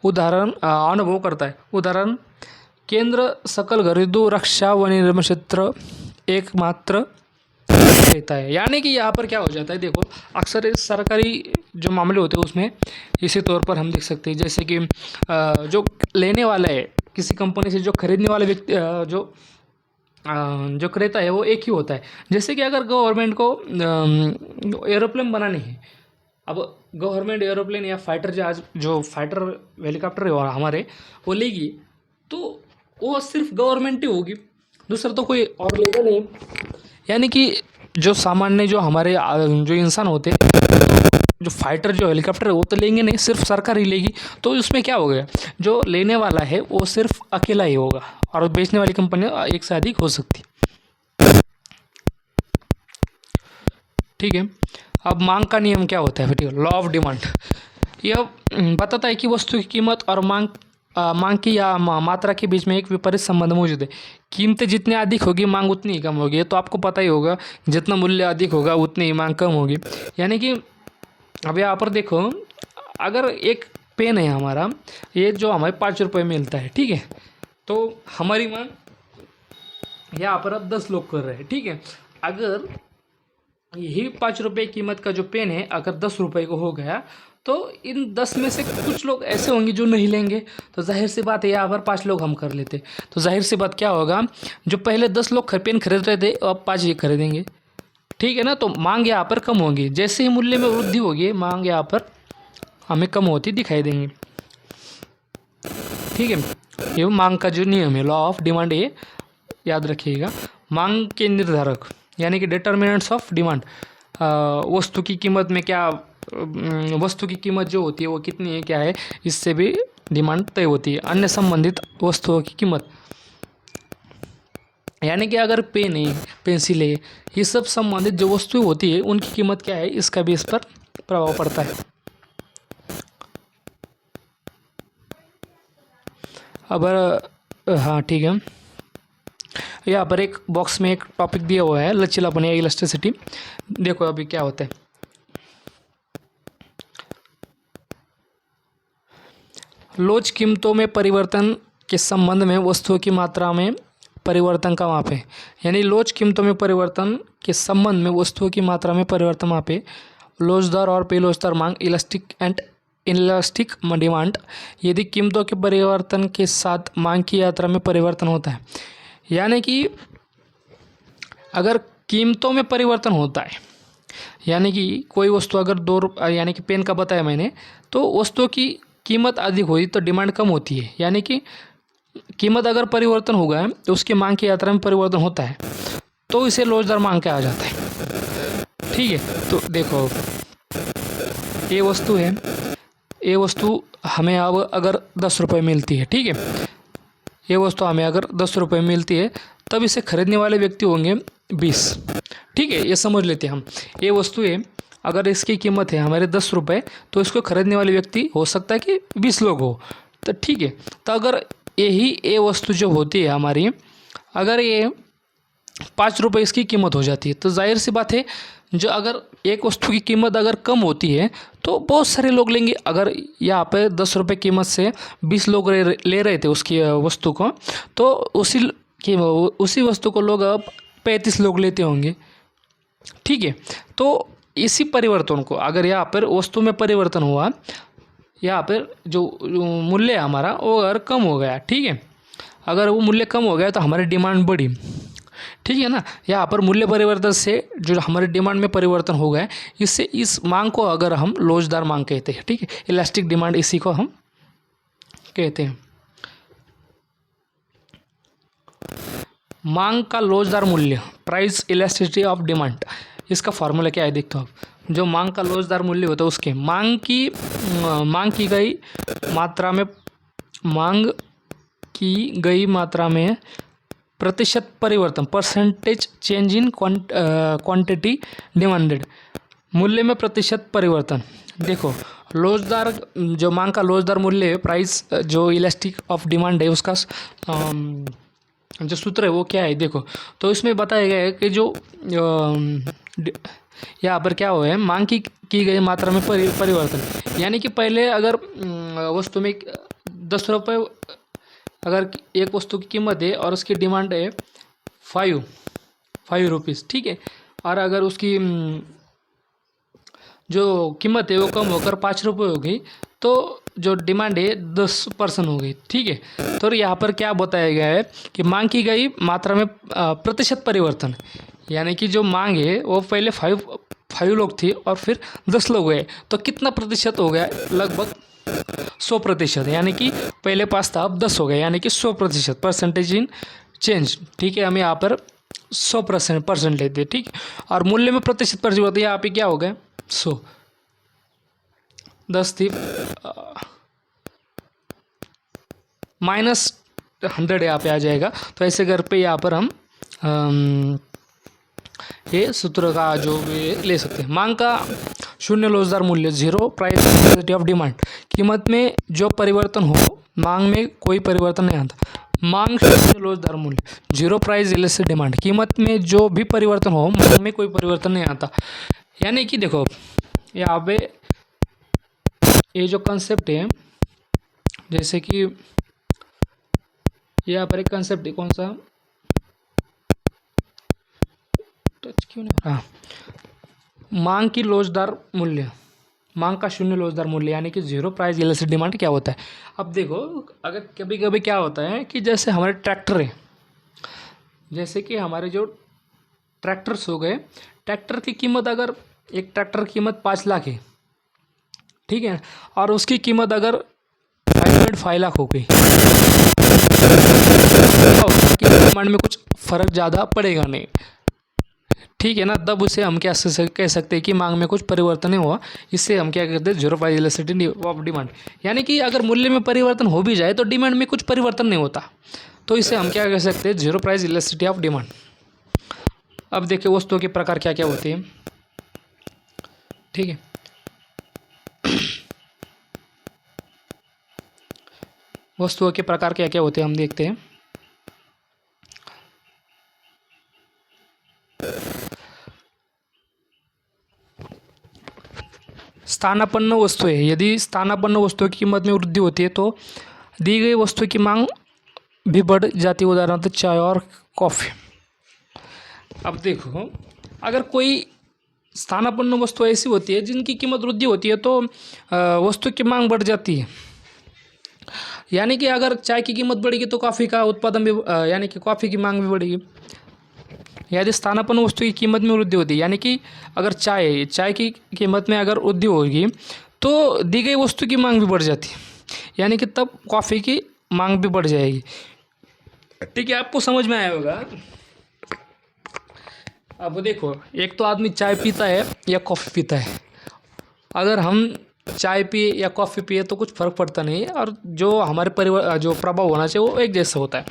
अनुभव करता है। उदाहरण, केंद्र सकल घरेलू रक्षा व निर्माण क्षेत्र एकमात्र रहता है। यानी कि यहाँ पर क्या हो जाता है, देखो अक्सर इस सरकारी जो मामले होते हैं उसमें इसी तौर पर हम देख सकते हैं, जैसे कि जो लेने वाला है किसी कंपनी से, जो खरीदने वाले व्यक्ति जो क्रेता है वो एक ही होता है। जैसे कि अगर गवर्नमेंट को एरोप्लेन बनाने हैं, अब गवर्नमेंट एरोप्लेन या फाइटर जहाज, जो फाइटर हेलीकॉप्टर है हमारे, वो लेगी तो वो सिर्फ गवर्नमेंट ही होगी, दूसरा तो कोई और लेगा नहीं। यानी कि जो सामान्य जो हमारे जो इंसान होते हैं, जो फाइटर जो हेलीकॉप्टर है वो तो लेंगे नहीं, सिर्फ सरकार ही लेगी। तो उसमें क्या हो गया, जो लेने वाला है वो सिर्फ अकेला ही होगा और बेचने वाली कंपनी एक से अधिक हो सकती। ठीक है, अब मांग का नियम क्या होता है फिर, लॉ ऑफ डिमांड। यह बताता है कि वस्तु की कीमत और मांग की या मात्रा के बीच में एक विपरीत संबंध मौजूद है। कीमतें जितनी अधिक होगी मांग उतनी ही कम होगी। ये तो आपको पता ही होगा, जितना मूल्य अधिक होगा उतनी ही मांग कम होगी। यानी कि अब यहाँ पर देखो, अगर एक पेन है हमारा, ये जो हमारे 5 रुपये में मिलता है, ठीक है, तो हमारी मांग यहाँ पर अब 10 लोग कर रहे हैं। ठीक है, अगर यही 5 रुपये कीमत का जो पेन है अगर 10 रुपये को हो गया, तो इन 10 में से कुछ लोग ऐसे होंगे जो नहीं लेंगे। तो जाहिर सी बात है यहाँ पर 5 लोग हम कर लेते, तो जाहिर सी बात क्या होगा, जो पहले 10 लोग पेन खरीद रहे थे अब 5 ही खरीदेंगे। ठीक है ना, तो मांग यहाँ पर कम होगी। जैसे ही मूल्य में वृद्धि होगी, मांग यहाँ पर हमें कम होती दिखाई देंगी। ठीक है, ये मांग का जो नियम है, लॉ ऑफ डिमांड, ये याद रखिएगा। मांग के निर्धारक यानी कि डिटर्मिनेंट्स ऑफ डिमांड, वस्तु की कीमत में क्या, वस्तु की कीमत जो होती है वो कितनी है, क्या है, इससे भी डिमांड तय होती है। अन्य संबंधित वस्तुओं की कीमत, यानी कि अगर पेन है, पेंसिल है, ये सब संबंधित जो वस्तु होती है उनकी कीमत क्या है, इसका भी इस पर प्रभाव पड़ता है। अब हाँ ठीक है, यहाँ पर एक बॉक्स में एक टॉपिक दिया हुआ है, लचीलापन या इलास्टिसिटी। देखो अभी क्या होता है, लोच कीमतों में परिवर्तन के संबंध में वस्तुओं की मात्रा में परिवर्तन का माप है। यानी लोच कीमतों में परिवर्तन के संबंध में वस्तुओं की मात्रा में परिवर्तन माप है। लोचदार और बेलोचदार मांग, इलास्टिक एंड इनइलास्टिक डिमांड। यदि कीमतों के परिवर्तन के साथ मांग की मात्रा में परिवर्तन होता है, यानी कि अगर कीमतों में परिवर्तन होता है, यानी कि कोई वस्तु अगर 2 रुपये, यानी कि पेन का बताया मैंने, तो वस्तुओं की कीमत अधिक हुई तो डिमांड कम होती है। यानी कि कीमत अगर परिवर्तन होगा है तो उसकी मांग की मात्रा में परिवर्तन होता है, तो इसे लोचदार मांग कहा जाता है। ठीक है, तो देखो ये वस्तु है, ये वस्तु हमें अब अगर 10 रुपये मिलती है, ठीक है, ये वस्तु हमें अगर 10 रुपये मिलती है, तब इसे खरीदने वाले व्यक्ति होंगे 20। ठीक है, ये समझ लेते हैं हम। ये वस्तु है, अगर इसकी कीमत है हमारे 10 रुपये, तो इसको खरीदने वाले व्यक्ति हो सकता है कि 20 लोग हो। तो ठीक है, तो अगर यही ये वस्तु जो होती है हमारी, अगर ये 5 रुपये इसकी कीमत हो जाती है, तो जाहिर सी बात है, जो अगर एक वस्तु की कीमत अगर कम होती है तो बहुत सारे लोग लेंगे। अगर यहाँ पे 10 रुपये कीमत से 20 लोग ले रहे थे उसकी वस्तु को, तो उसी वस्तु को लोग अब 35 लोग लेते होंगे। ठीक है, तो इसी परिवर्तन को अगर यहाँ पर वस्तु में परिवर्तन हुआ, यहाँ पर जो मूल्य है हमारा वो अगर कम हो गया, ठीक है, अगर वो मूल्य कम हो गया तो हमारी डिमांड बढ़ी। ठीक है ना, यहाँ पर मूल्य परिवर्तन से जो हमारे डिमांड में परिवर्तन हो गया, इससे इस मांग को अगर हम लोचदार मांग कहते हैं। ठीक है, इलास्टिक डिमांड इसी को हम कहते हैं। मांग का लोचदार मूल्य, प्राइस इलास्टिसिटी ऑफ डिमांड, इसका फॉर्मूला क्या है देखते हो आप। जो मांग का लोचदार मूल्य होता है उसके मांग की गई मात्रा में प्रतिशत परिवर्तन, percentage change in quantity demanded, मूल्य में प्रतिशत परिवर्तन। देखो लोचदार, जो मांग का लोचदार मूल्य है, प्राइस जो इलास्टिक ऑफ डिमांड है, उसका जो सूत्र है वो क्या है देखो। तो इसमें बताया गया है कि जो यहाँ पर क्या हुआ है, मांग की गई मात्रा में परिवर्तन। यानी कि पहले अगर वस्तु में 10 रुपये, अगर एक वस्तु की कीमत है और उसकी डिमांड है 5 रुपीज़, ठीक है, और अगर उसकी जो कीमत है वो कम होकर 5 रुपये हो गई, तो जो डिमांड है 10% हो गई, ठीक है। तो यहाँ पर क्या बताया गया है कि मांग की गई मात्रा में प्रतिशत परिवर्तन, यानी कि जो मांग है वो पहले 5 लोग थी और फिर 10 लोग हुए, तो कितना प्रतिशत हो गया, लगभग 100%, यानी कि पहले 5 था अब 10 हो गया, यानी कि 100%, परसेंटेज इन चेंज, ठीक है। हम यहाँ पर 100% लेते हैं, ठीक है। और मूल्य में प्रतिशत परिवर्तन यहाँ पे क्या हो गया, 100, 10 थी, -100 यहाँ पे आ जाएगा। तो ऐसे घर पे यहाँ पर हम ये सूत्र का जो भी ले सकते हैं। मांग का शून्य लोचदार मूल्य, zero price elasticity of demand, कीमत में जो परिवर्तन हो मांग में कोई परिवर्तन नहीं आता। मांग शून्य लोचदार मूल्य, जीरो प्राइस इलास्टिसिटी डिमांड, कीमत में जो भी परिवर्तन हो मांग में कोई परिवर्तन नहीं आता। यानी कि देखो यहाँ पे ये जो कंसेप्ट है, जैसे कि यहाँ पर एक कंसेप्ट है, कौन सा, टच क्यों नहीं, हाँ, मांग की लोचदार मूल्य, मांग का शून्य लोचदार मूल्य, यानी कि जीरो प्राइस इलास्टिक डिमांड क्या होता है। अब देखो अगर कभी कभी क्या होता है कि जैसे हमारे ट्रैक्टर है, जैसे कि हमारे जो ट्रैक्टर्स हो गए, ट्रैक्टर की कीमत, अगर एक ट्रैक्टर की कीमत 5 लाख है, ठीक है, और उसकी कीमत अगर 5.5 लाख हो गई, डिमांड में कुछ फर्क ज़्यादा पड़ेगा नहीं, ठीक है ना। तब उसे हम क्या कह सकते हैं कि मांग में कुछ परिवर्तन नहीं हुआ, इससे हम क्या कहते हैं, zero price elasticity of demand. यानी कि अगर मूल्य में परिवर्तन हो भी जाए तो डिमांड में कुछ परिवर्तन नहीं होता, तो इसे हम क्या कह सकते हैं, zero price elasticity of demand. अब देखिए वस्तुओं के प्रकार क्या क्या होते हैं, ठीक है। वस्तुओं के प्रकार क्या क्या होते हैं हम देखते हैं। स्थानापन्न वस्तु है, यदि स्थानापन्न वस्तुओं की कीमत में वृद्धि होती है तो दी गई वस्तु की मांग भी बढ़ जाती है, उदाहरणार्थ चाय और कॉफ़ी। अब देखो अगर कोई स्थानापन्न वस्तु ऐसी होती है जिनकी कीमत वृद्धि होती है तो वस्तु की मांग बढ़ जाती है। यानी कि अगर चाय की कीमत बढ़ेगी तो कॉफ़ी का उत्पादन भी यानी कि कॉफ़ी की मांग भी बढ़ेगी। यदि स्थानापन्न वस्तु की कीमत में वृद्धि होती है, यानी कि अगर चाय की कीमत में अगर वृद्धि होगी तो दी गई वस्तु की मांग भी बढ़ जाती है, यानी कि तब कॉफ़ी की मांग भी बढ़ जाएगी, ठीक है। आपको समझ में आया होगा। अब देखो एक तो आदमी चाय पीता है या कॉफ़ी पीता है, अगर हम चाय पिए या कॉफ़ी पिए तो कुछ फ़र्क पड़ता नहीं है, और जो हमारे परिवार जो प्रभाव होना चाहिए वो एक जैसा होता है।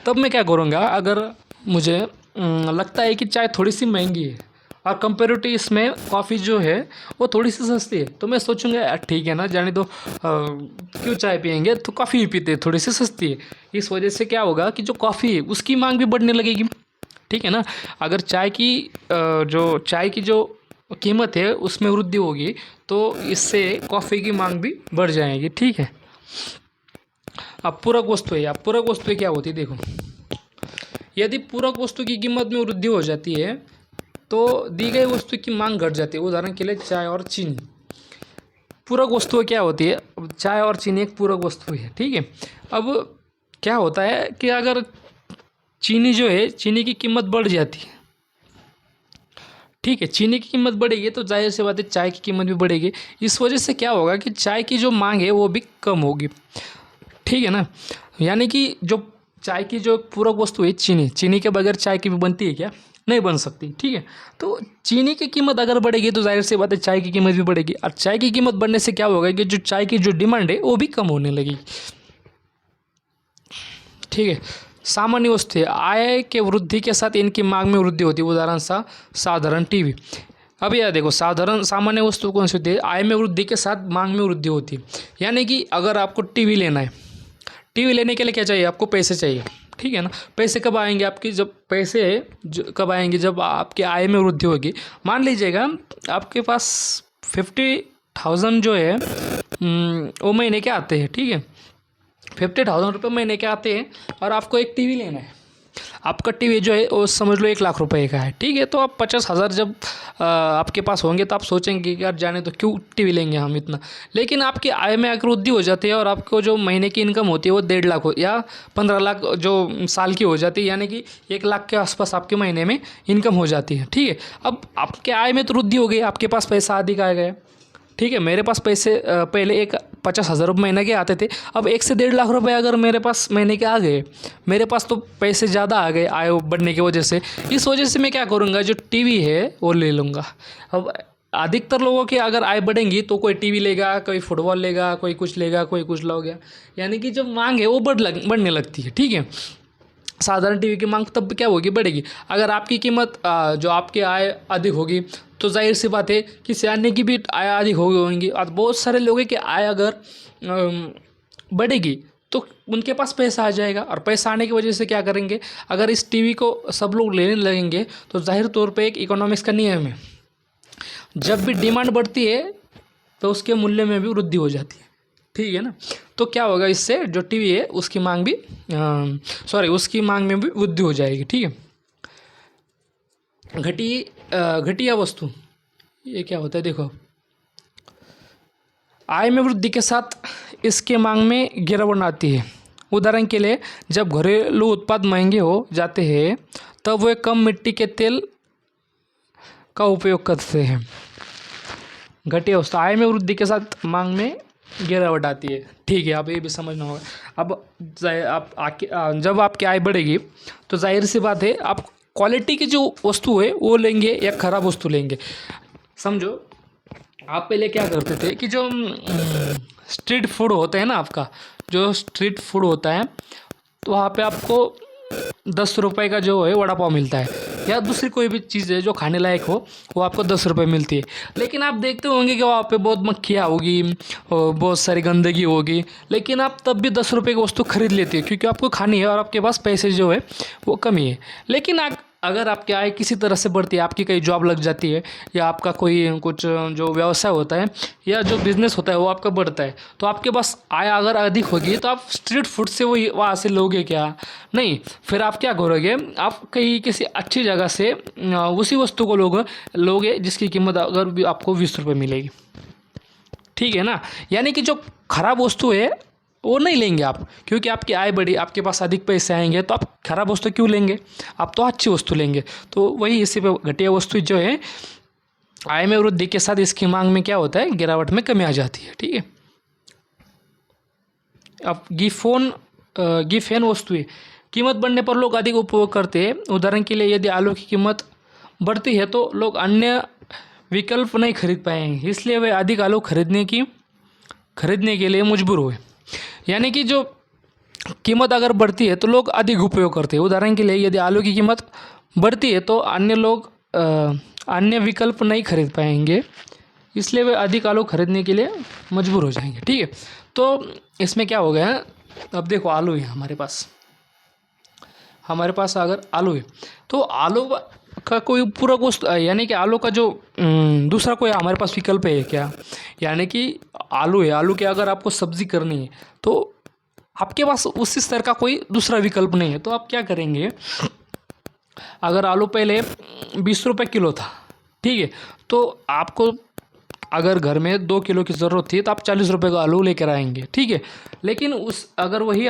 तब मैं क्या करूँगा, अगर मुझे लगता है कि चाय थोड़ी सी महंगी है और कंपेरेटिव इसमें कॉफ़ी जो है वो थोड़ी सी सस्ती है, तो मैं सोचूंगा यार ठीक है ना, जाने दो, क्यों चाय पियेंगे, तो कॉफ़ी ही पीते हैं, थोड़ी सी सस्ती है। इस वजह से क्या होगा कि जो कॉफ़ी है उसकी मांग भी बढ़ने लगेगी, ठीक है ना। अगर चाय की जो कीमत है उसमें वृद्धि होगी तो इससे कॉफ़ी की मांग भी बढ़ जाएगी, ठीक है। अब पूरक वस्तु है, अब पूरक वस्तु क्या होती है, देखो यदि पूरक वस्तु की कीमत में वृद्धि हो जाती है तो दी गई वस्तु की मांग घट जाती है, उदाहरण के लिए चाय और चीनी। पूरक वस्तु क्या होती है, अब चाय और चीनी एक पूरक वस्तु है, ठीक है। अब क्या होता है कि अगर चीनी जो है, चीनी की कीमत बढ़ जाती है, ठीक है, चीनी की कीमत बढ़ेगी तो जाहिर सी बात है चाय की कीमत भी बढ़ेगी। इस वजह से क्या होगा कि चाय की जो मांग है वो भी कम होगी, ठीक है ना। यानी कि जो चाय की जो पूरक वस्तु है चीनी के बगैर चाय की भी बनती है क्या, नहीं बन सकती, ठीक है। तो चीनी की कीमत अगर बढ़ेगी तो जाहिर सी बात है चाय की कीमत भी बढ़ेगी, और चाय की कीमत बढ़ने से क्या होगा कि जो चाय की जो डिमांड है वो भी कम होने लगेगी, ठीक है। सामान्य वस्तु है, आय के वृद्धि के साथ इनकी मांग में वृद्धि होती है, उदाहरण साधारण टीवी। अब यह देखो सामान्य वस्तु कौन सी होती है, आय में वृद्धि के साथ मांग में वृद्धि होती है। यानी कि अगर आपको टीवी लेना है, टीवी लेने के लिए क्या चाहिए, आपको पैसे चाहिए, ठीक है ना। पैसे कब आएंगे आपके, जब पैसे कब आएंगे, जब आपके आय में वृद्धि होगी। मान लीजिएगा आपके पास 50,000 जो है वो महीने के आते हैं, ठीक है, 50,000 रुपये महीने के आते हैं, और आपको एक टीवी लेना है। आपका टीवी जो है वो समझ लो 1 लाख रुपए का है, ठीक है। तो आप 50,000 जब आपके पास होंगे तो आप सोचेंगे कि यार जाने तो क्यों टीवी लेंगे हम इतना। लेकिन आपकी आय में अगर वृद्धि हो जाती है और आपको जो महीने की इनकम होती है वो 1.5 लाख हो या 15 लाख जो साल की हो जाती है, यानी कि 1 लाख के आसपास आपके महीने में इनकम हो जाती है, ठीक है। अब आपके आय में तो वृद्धि हो गई, आपके पास पैसा अधिक आ गया, ठीक है। मेरे पास पैसे पहले 50,000 रुपये महीने के आते थे, अब 1 से 1.5 लाख रुपए अगर मेरे पास महीने के आ गए, मेरे पास तो पैसे ज़्यादा आ गए आय बढ़ने की वजह से। इस वजह से मैं क्या करूँगा, जो टीवी है वो ले लूँगा। अब अधिकतर लोगों की अगर आय बढ़ेंगी तो कोई टीवी लेगा, कोई फुटबॉल लेगा, कोई कुछ लेगा, कोई कुछ लोगे, यानी कि जो मांग है वो बढ़ने लगती है, ठीक है। साधारण टीवी की मांग तब क्या होगी, बढ़ेगी। अगर आपकी कीमत जो आपकी आय अधिक होगी तो जाहिर सी बात है कि अन्य की भी आय अधिक होगी, और बहुत सारे लोगों की आय अगर बढ़ेगी तो उनके पास पैसा आ जाएगा, और पैसा आने की वजह से क्या करेंगे, अगर इस टीवी को सब लोग लेने लगेंगे तो जाहिर तौर पे एक इकोनॉमिक्स का नियम है, जब भी डिमांड बढ़ती है तो उसके मूल्य में भी वृद्धि हो जाती है, ठीक है ना। तो क्या होगा, इससे जो टीवी है उसकी मांग भी उसकी मांग में भी वृद्धि हो जाएगी, ठीक है। घटिया वस्तु, ये क्या होता है, देखो, आय में वृद्धि के साथ इसके मांग में गिरावट आती है। उदाहरण के लिए जब घरेलू उत्पाद महंगे हो जाते हैं तब वे कम मिट्टी के तेल का उपयोग करते हैं। घटिया वस्तु, आय में वृद्धि के साथ मांग में गिरावट आती है, ठीक है। आप ये भी समझना होगा। अब जब आपकी आय बढ़ेगी तो जाहिर सी बात है आप क्वालिटी की जो वस्तु है वो लेंगे या ख़राब वस्तु लेंगे। समझो, आप पहले क्या करते थे कि जो स्ट्रीट फूड होता है ना, आपका जो स्ट्रीट फूड होता है तो वहाँ पे आपको 10 रुपये का जो है वड़ा पाव मिलता है, या दूसरी कोई भी चीज़ है जो खाने लायक हो वो आपको 10 रुपये मिलती है। लेकिन आप देखते होंगे कि वहाँ पे बहुत मक्खियाँ होगी और बहुत सारी गंदगी होगी, लेकिन आप तब भी 10 रुपये की वस्तु खरीद लेते हैं क्योंकि आपको खानी है और आपके पास पैसे जो है वो कमी है। लेकिन अगर आपकी आय किसी तरह से बढ़ती है, आपकी कहीं जॉब लग जाती है, या आपका कोई कुछ जो व्यवसाय होता है या जो बिज़नेस होता है वो आपका बढ़ता है, तो आपके पास आय अगर अधिक होगी तो आप स्ट्रीट फूड से वही वहाँ से लोगे क्या, नहीं। फिर आप क्या करोगे, आप कहीं किसी अच्छी जगह से उसी वस्तु को लोगे जिसकी कीमत अगर भी आपको 20 रुपये मिलेगी, ठीक है ना। यानी कि जो खराब वस्तु है वो नहीं लेंगे आप, क्योंकि आपकी आय बढ़ी, आपके पास अधिक पैसे आएंगे तो आप खराब वस्तु क्यों लेंगे, आप तो अच्छी वस्तु लेंगे। तो वही इसी पे घटिया वस्तु जो है आय में वृद्धि के साथ इसकी मांग में क्या होता है, गिरावट में कमी आ जाती है, ठीक है। अब गिफेन वस्तुएं, कीमत बढ़ने पर लोग अधिक उपभोग करते हैं। उदाहरण के लिए यदि आलू की कीमत बढ़ती है तो लोग अन्य विकल्प नहीं खरीद पाएंगे, इसलिए वे अधिक आलू खरीदने के लिए मजबूर हुए। यानी कि जो कीमत अगर बढ़ती है तो लोग अधिक उपयोग करते हैं। उदाहरण के लिए यदि आलू की कीमत बढ़ती है तो अन्य लोग अन्य विकल्प नहीं खरीद पाएंगे, इसलिए वे अधिक आलू खरीदने के लिए मजबूर हो जाएंगे, ठीक है। तो इसमें क्या हो गया, अब देखो आलू है हमारे पास अगर आलू है तो आलू का कोई पूरक वस्तु, यानी कि आलू का जो दूसरा कोई हमारे पास विकल्प है क्या, यानी कि आलू है, आलू की अगर आपको सब्जी करनी है तो आपके पास उसी स्तर का कोई दूसरा विकल्प नहीं है। तो आप क्या करेंगे, अगर आलू पहले 20 रुपये किलो था, ठीक है, तो आपको अगर घर में 2 किलो की ज़रूरत थी तो आप 40 रुपये का आलू लेकर आएंगे, ठीक है। लेकिन अगर वही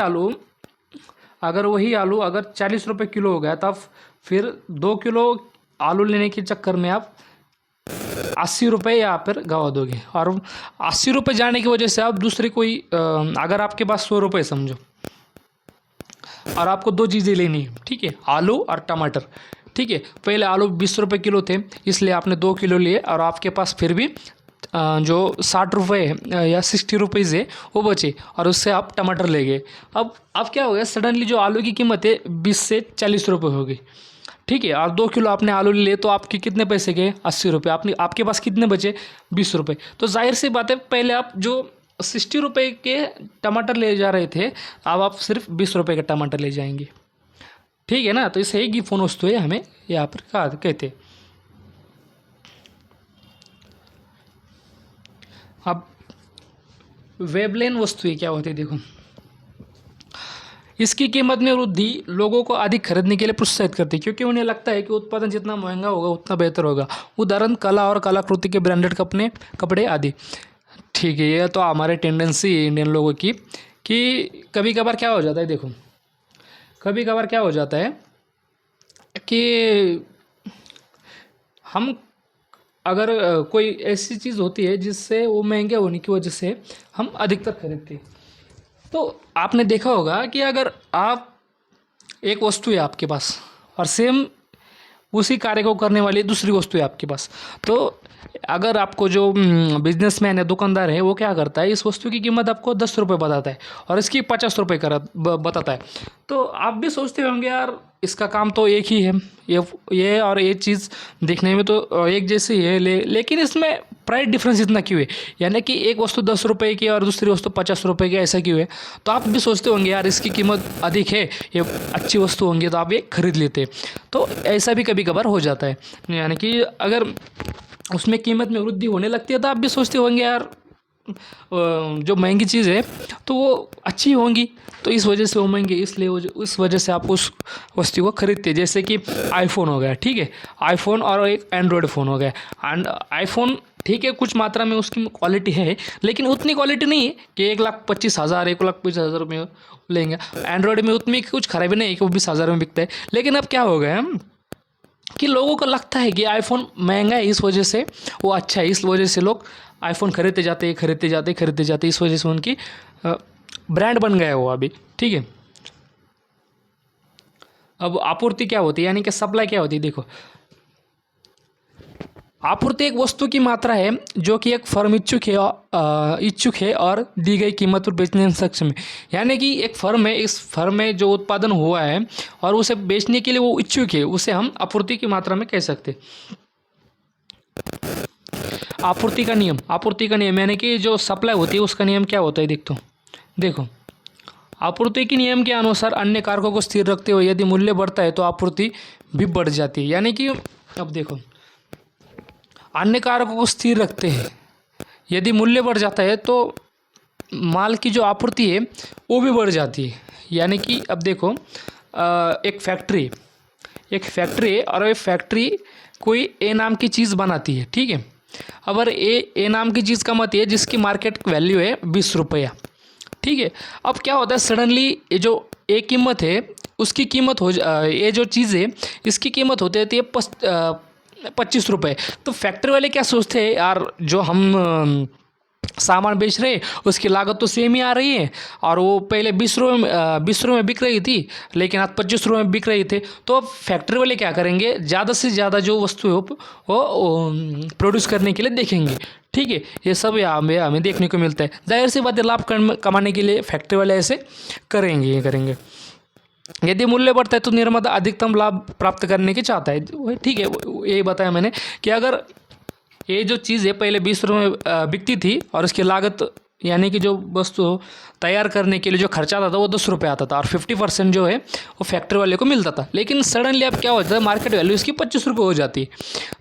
आलू अगर 40 रुपये किलो हो गया तो आप फिर 2 किलो आलू लेने के चक्कर में आप 80 रुपये यहाँ पर गवा दोगे, और 80 रुपये जाने की वजह से आप दूसरी कोई अगर आपके पास 100 रुपये समझो और आपको 2 चीज़ें लेनी है, ठीक है, आलू और टमाटर, ठीक है। पहले आलू 20 रुपये किलो थे इसलिए आपने 2 किलो लिए, और आपके पास फिर भी जो 60 रुपये या 60 रुपीज़ है वो बचे, और उससे आप टमाटर ले गए। अब क्या हो गया, सडनली जो आलू की कीमत है 20 से 40 रुपये हो गई, ठीक है, और 2 किलो आपने आलू लिए तो आपके कितने पैसे गए, 80 रुपये। आपके पास कितने बचे, 20 रुपये। तो जाहिर सी बात है पहले आप जो 60 रुपये के टमाटर ले जा रहे थे अब आप सिर्फ 20 रुपये का टमाटर ले जाएंगे, ठीक है ना। तो इसे एक फोन वस्तु है हमें यहाँ पर कहा कहते। अब वेबलेन वस्तुएं क्या होती है देखो, इसकी कीमत में वृद्धि लोगों को अधिक खरीदने के लिए प्रोत्साहित करती है, क्योंकि उन्हें लगता है कि उत्पादन जितना महंगा होगा उतना बेहतर होगा। उदाहरण कला और कलाकृति के ब्रांडेड कपड़े आदि। ठीक है, ये तो हमारे टेंडेंसी है इंडियन लोगों की कि कभी कभार क्या हो जाता है देखो, कभी कभार क्या हो जाता है कि हम अगर कोई ऐसी चीज़ होती है जिससे वो महंगे होने की वजह से हम अधिकतर खरीदते हैं। तो आपने देखा होगा कि अगर आप एक वस्तु है आपके पास और सेम उसी कार्य को करने वाली दूसरी वस्तु है आपके पास, तो अगर आपको जो बिजनेसमैन है, दुकानदार है, वो क्या करता है, इस वस्तु की कीमत आपको 10 रुपये बताता है और इसकी 50 रुपये बताता है। तो आप भी सोचते होंगे यार इसका काम तो एक ही है, ये और ये चीज़ दिखने में तो एक जैसी है, लेकिन इसमें प्राइस डिफरेंस इतना क्यों है, यानी कि एक वस्तु 10 रुपये की और दूसरी वस्तु 50 रुपये की, ऐसा क्यों है। तो आप भी सोचते होंगे यार इसकी कीमत अधिक है, ये अच्छी वस्तु होंगी तो आप ये खरीद लेते। तो ऐसा भी कभी कभार हो जाता है, यानी कि अगर उसमें कीमत में वृद्धि होने लगती है तो आप भी सोचते होंगे यार जो महंगी चीज़ है तो वो अच्छी होंगी, तो इस वजह से वो महंगी, इसलिए उस वजह से आप उस वस्तु को खरीदते हैं। जैसे कि आईफोन हो गया, ठीक है, आईफोन और एक एंड्रॉयड फ़ोन हो गया। एंड आईफोन ठीक है कुछ मात्रा में उसकी क्वालिटी है, लेकिन उतनी क्वालिटी नहीं है कि 1,25,000 1,20,000 में लेंगे। एंड्रॉयड में उतनी कुछ खराबी नहीं है कि वो 20,000 में बिकता है। लेकिन अब क्या हो गया कि लोगों को लगता है कि आईफोन महंगा है, इस वजह से वो अच्छा है, इस वजह से लोग आईफोन खरीदते जाते, इस वजह से उनकी ब्रांड बन गया है वो अभी। ठीक है, अब आपूर्ति क्या होती है, यानी कि सप्लाई क्या होती है देखो। आपूर्ति एक वस्तु की मात्रा है जो कि एक फर्म इच्छुक है और दी गई कीमत पर बेचने में सक्षम है। यानी कि एक फर्म है, इस फर्म में जो उत्पादन हुआ है और उसे बेचने के लिए वो इच्छुक है, उसे हम आपूर्ति की मात्रा में कह सकते हैं। आपूर्ति का नियम यानी कि जो सप्लाई होती है उसका नियम क्या होता है देखो, आपूर्ति के नियम के अनुसार अन्य कारकों को स्थिर रखते हुए यदि मूल्य बढ़ता है तो आपूर्ति भी बढ़ जाती है। यानी कि अब देखो, अन्य कारकों को स्थिर रखते हैं, यदि मूल्य बढ़ जाता है तो माल की जो आपूर्ति है वो भी बढ़ जाती है। यानी कि अब देखो, एक फैक्ट्री है और ये फैक्ट्री कोई ए नाम की चीज़ बनाती है, ठीक है। अगर ए नाम की चीज़ कमाती है जिसकी मार्केट वैल्यू है 20 रुपया, ठीक है। अब क्या होता है, सडनली ये जो ए कीमत है उसकी कीमत ये जो चीज़ है इसकी कीमत होती है 25 रुपये। तो फैक्ट्री वाले क्या सोचते हैं, यार जो हम सामान बेच रहे उसकी लागत तो सेम ही आ रही है और वो पहले 20 रुपये में बिक रही थी लेकिन आज 25 रुपये में बिक रही थी। तो अब फैक्ट्री वाले क्या करेंगे, ज़्यादा से ज़्यादा जो वस्तु है वो प्रोड्यूस करने के लिए देखेंगे, ठीक है। ये सब हमें देखने को मिलता है। जाहिर सी बात है, लाभ कमाने के लिए फैक्ट्री वाले ऐसे करेंगे। यदि मूल्य बढ़ता है तो निर्माता अधिकतम लाभ प्राप्त करने की चाहता है, ठीक है। यही बताया मैंने कि अगर ये जो चीज़ है पहले 20 रुपये में बिकती थी और इसकी लागत यानी कि जो वस्तु तैयार करने के लिए जो खर्चा आता था वो 10 रुपये आता था और 50% जो है वो फैक्ट्री वाले को मिलता था। लेकिन सडनली अब क्या होता है, मार्केट वैल्यू इसकी 25 रुपये हो जाती है।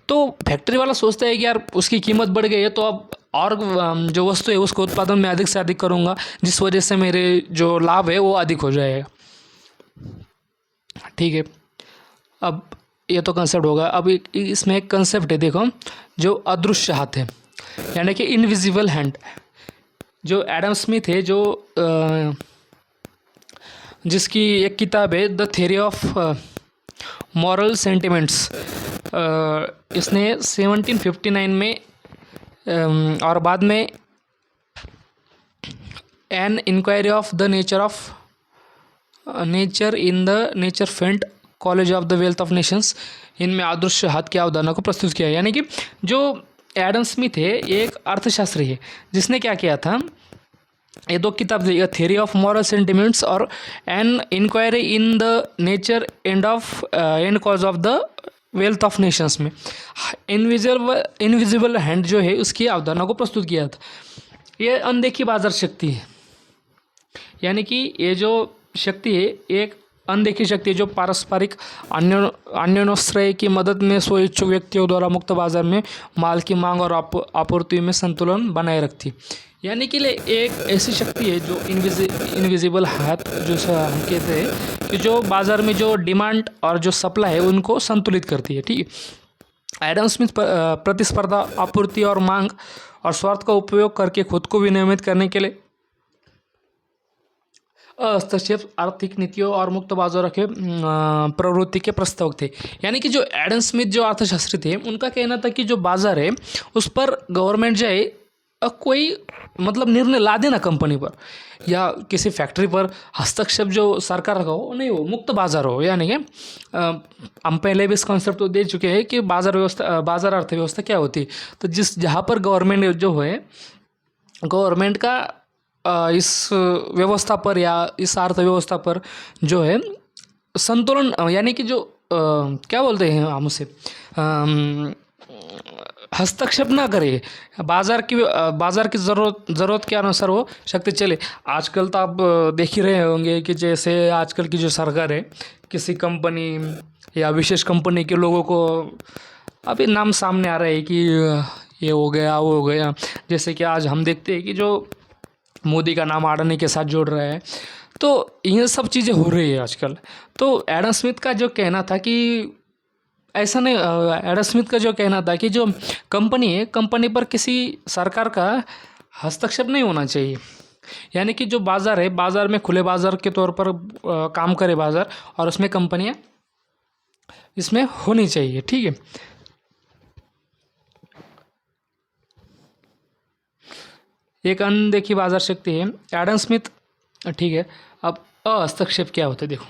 तो फैक्ट्री वाला सोचता है कि यार उसकी कीमत बढ़ गई है तो अब और जो वस्तु है उसको उत्पादन में अधिक से अधिक करूँगा, जिस वजह से मेरे जो लाभ है वो अधिक हो जाएगा, ठीक है। अब ये तो कंसेप्ट होगा। अब इसमें एक कंसेप्ट है देखो, जो अदृश्य हाथ है यानी कि इनविजिबल हैंड। जो एडम स्मिथ है, जो जिसकी एक किताब है the theory of moral sentiments, इसने 1759 में और बाद में an inquiry of the nature in the nature faint college of the wealth of nations, इनमें अदृश्य हाथ की अवधारणा को प्रस्तुत किया है। यानी कि जो एडम स्मिथ है ये एक अर्थशास्त्री है जिसने क्या किया था, ये दो किताब थी, थ्योरी ऑफ मॉरल सेंटिमेंट्स और an inquiry in the nature and cause of the wealth of nations में इनविजिबल हैंड जो है उसकी अवधारणा को प्रस्तुत किया था। ये अनदेखी बाजार शक्ति है, यानी कि ये जो शक्ति है एक अनदेखी शक्ति है जो पारस्परिक अन्योन्याश्रय की मदद में स्वइच्छुक व्यक्तियों द्वारा मुक्त बाजार में माल की मांग और आपूर्ति में संतुलन बनाए रखती। यानी कि एक ऐसी शक्ति है जो इनविजिबल हाथ जो हम कहते हैं कि जो बाजार में जो डिमांड और जो सप्लाई है उनको संतुलित करती है। ठीक है। एडम स्मिथ प्रतिस्पर्धा, आपूर्ति और मांग और स्वार्थ का उपयोग करके खुद को विनियमित करने के लिए हस्तक्षेप आर्थिक नीतियों और मुक्त बाजारों के प्रवृत्ति के प्रस्तावक थे। यानी कि जो एडम स्मिथ जो अर्थशास्त्री थे उनका कहना था कि जो बाजार है उस पर गवर्नमेंट जो है कोई मतलब निर्णय ला देना कंपनी पर या किसी फैक्ट्री पर हस्तक्षेप जो सरकार का हो नहीं, हो मुक्त बाजार हो। यानी कि हम पहले भी इस कॉन्सेप्ट तो दे चुके हैं कि बाजार अर्थव्यवस्था क्या होती है। तो जहाँ पर गवर्नमेंट जो है गवर्नमेंट का इस व्यवस्था पर या इस अर्थव्यवस्था पर जो है संतुलन, यानी कि जो क्या बोलते हैं हम उसे हस्तक्षेप ना करे, बाजार की ज़रूरत के अनुसार वो शक्ति चले। आजकल तो आप देख ही रहे होंगे कि जैसे आजकल की जो सरकार है किसी कंपनी या विशेष कंपनी के लोगों को अभी नाम सामने आ रहा है कि ये हो गया वो हो गया। जैसे कि आज हम देखते हैं कि जो मोदी का नाम अडानी के साथ जोड़ रहा है, तो ये सब चीज़ें हो रही है आजकल। तो एडम स्मिथ का जो कहना था कि ऐसा नहीं, एडम स्मिथ का जो कहना था कि जो कंपनी है कंपनी पर किसी सरकार का हस्तक्षेप नहीं होना चाहिए। यानी कि जो बाज़ार है बाज़ार में खुले बाज़ार के तौर पर काम करे बाज़ार, और उसमें कंपनियां इसमें होनी चाहिए। ठीक है। एक अनदेखी बाजार शक्ति है एडम स्मिथ। ठीक है। अब हस्तक्षेप क्या होता है देखो,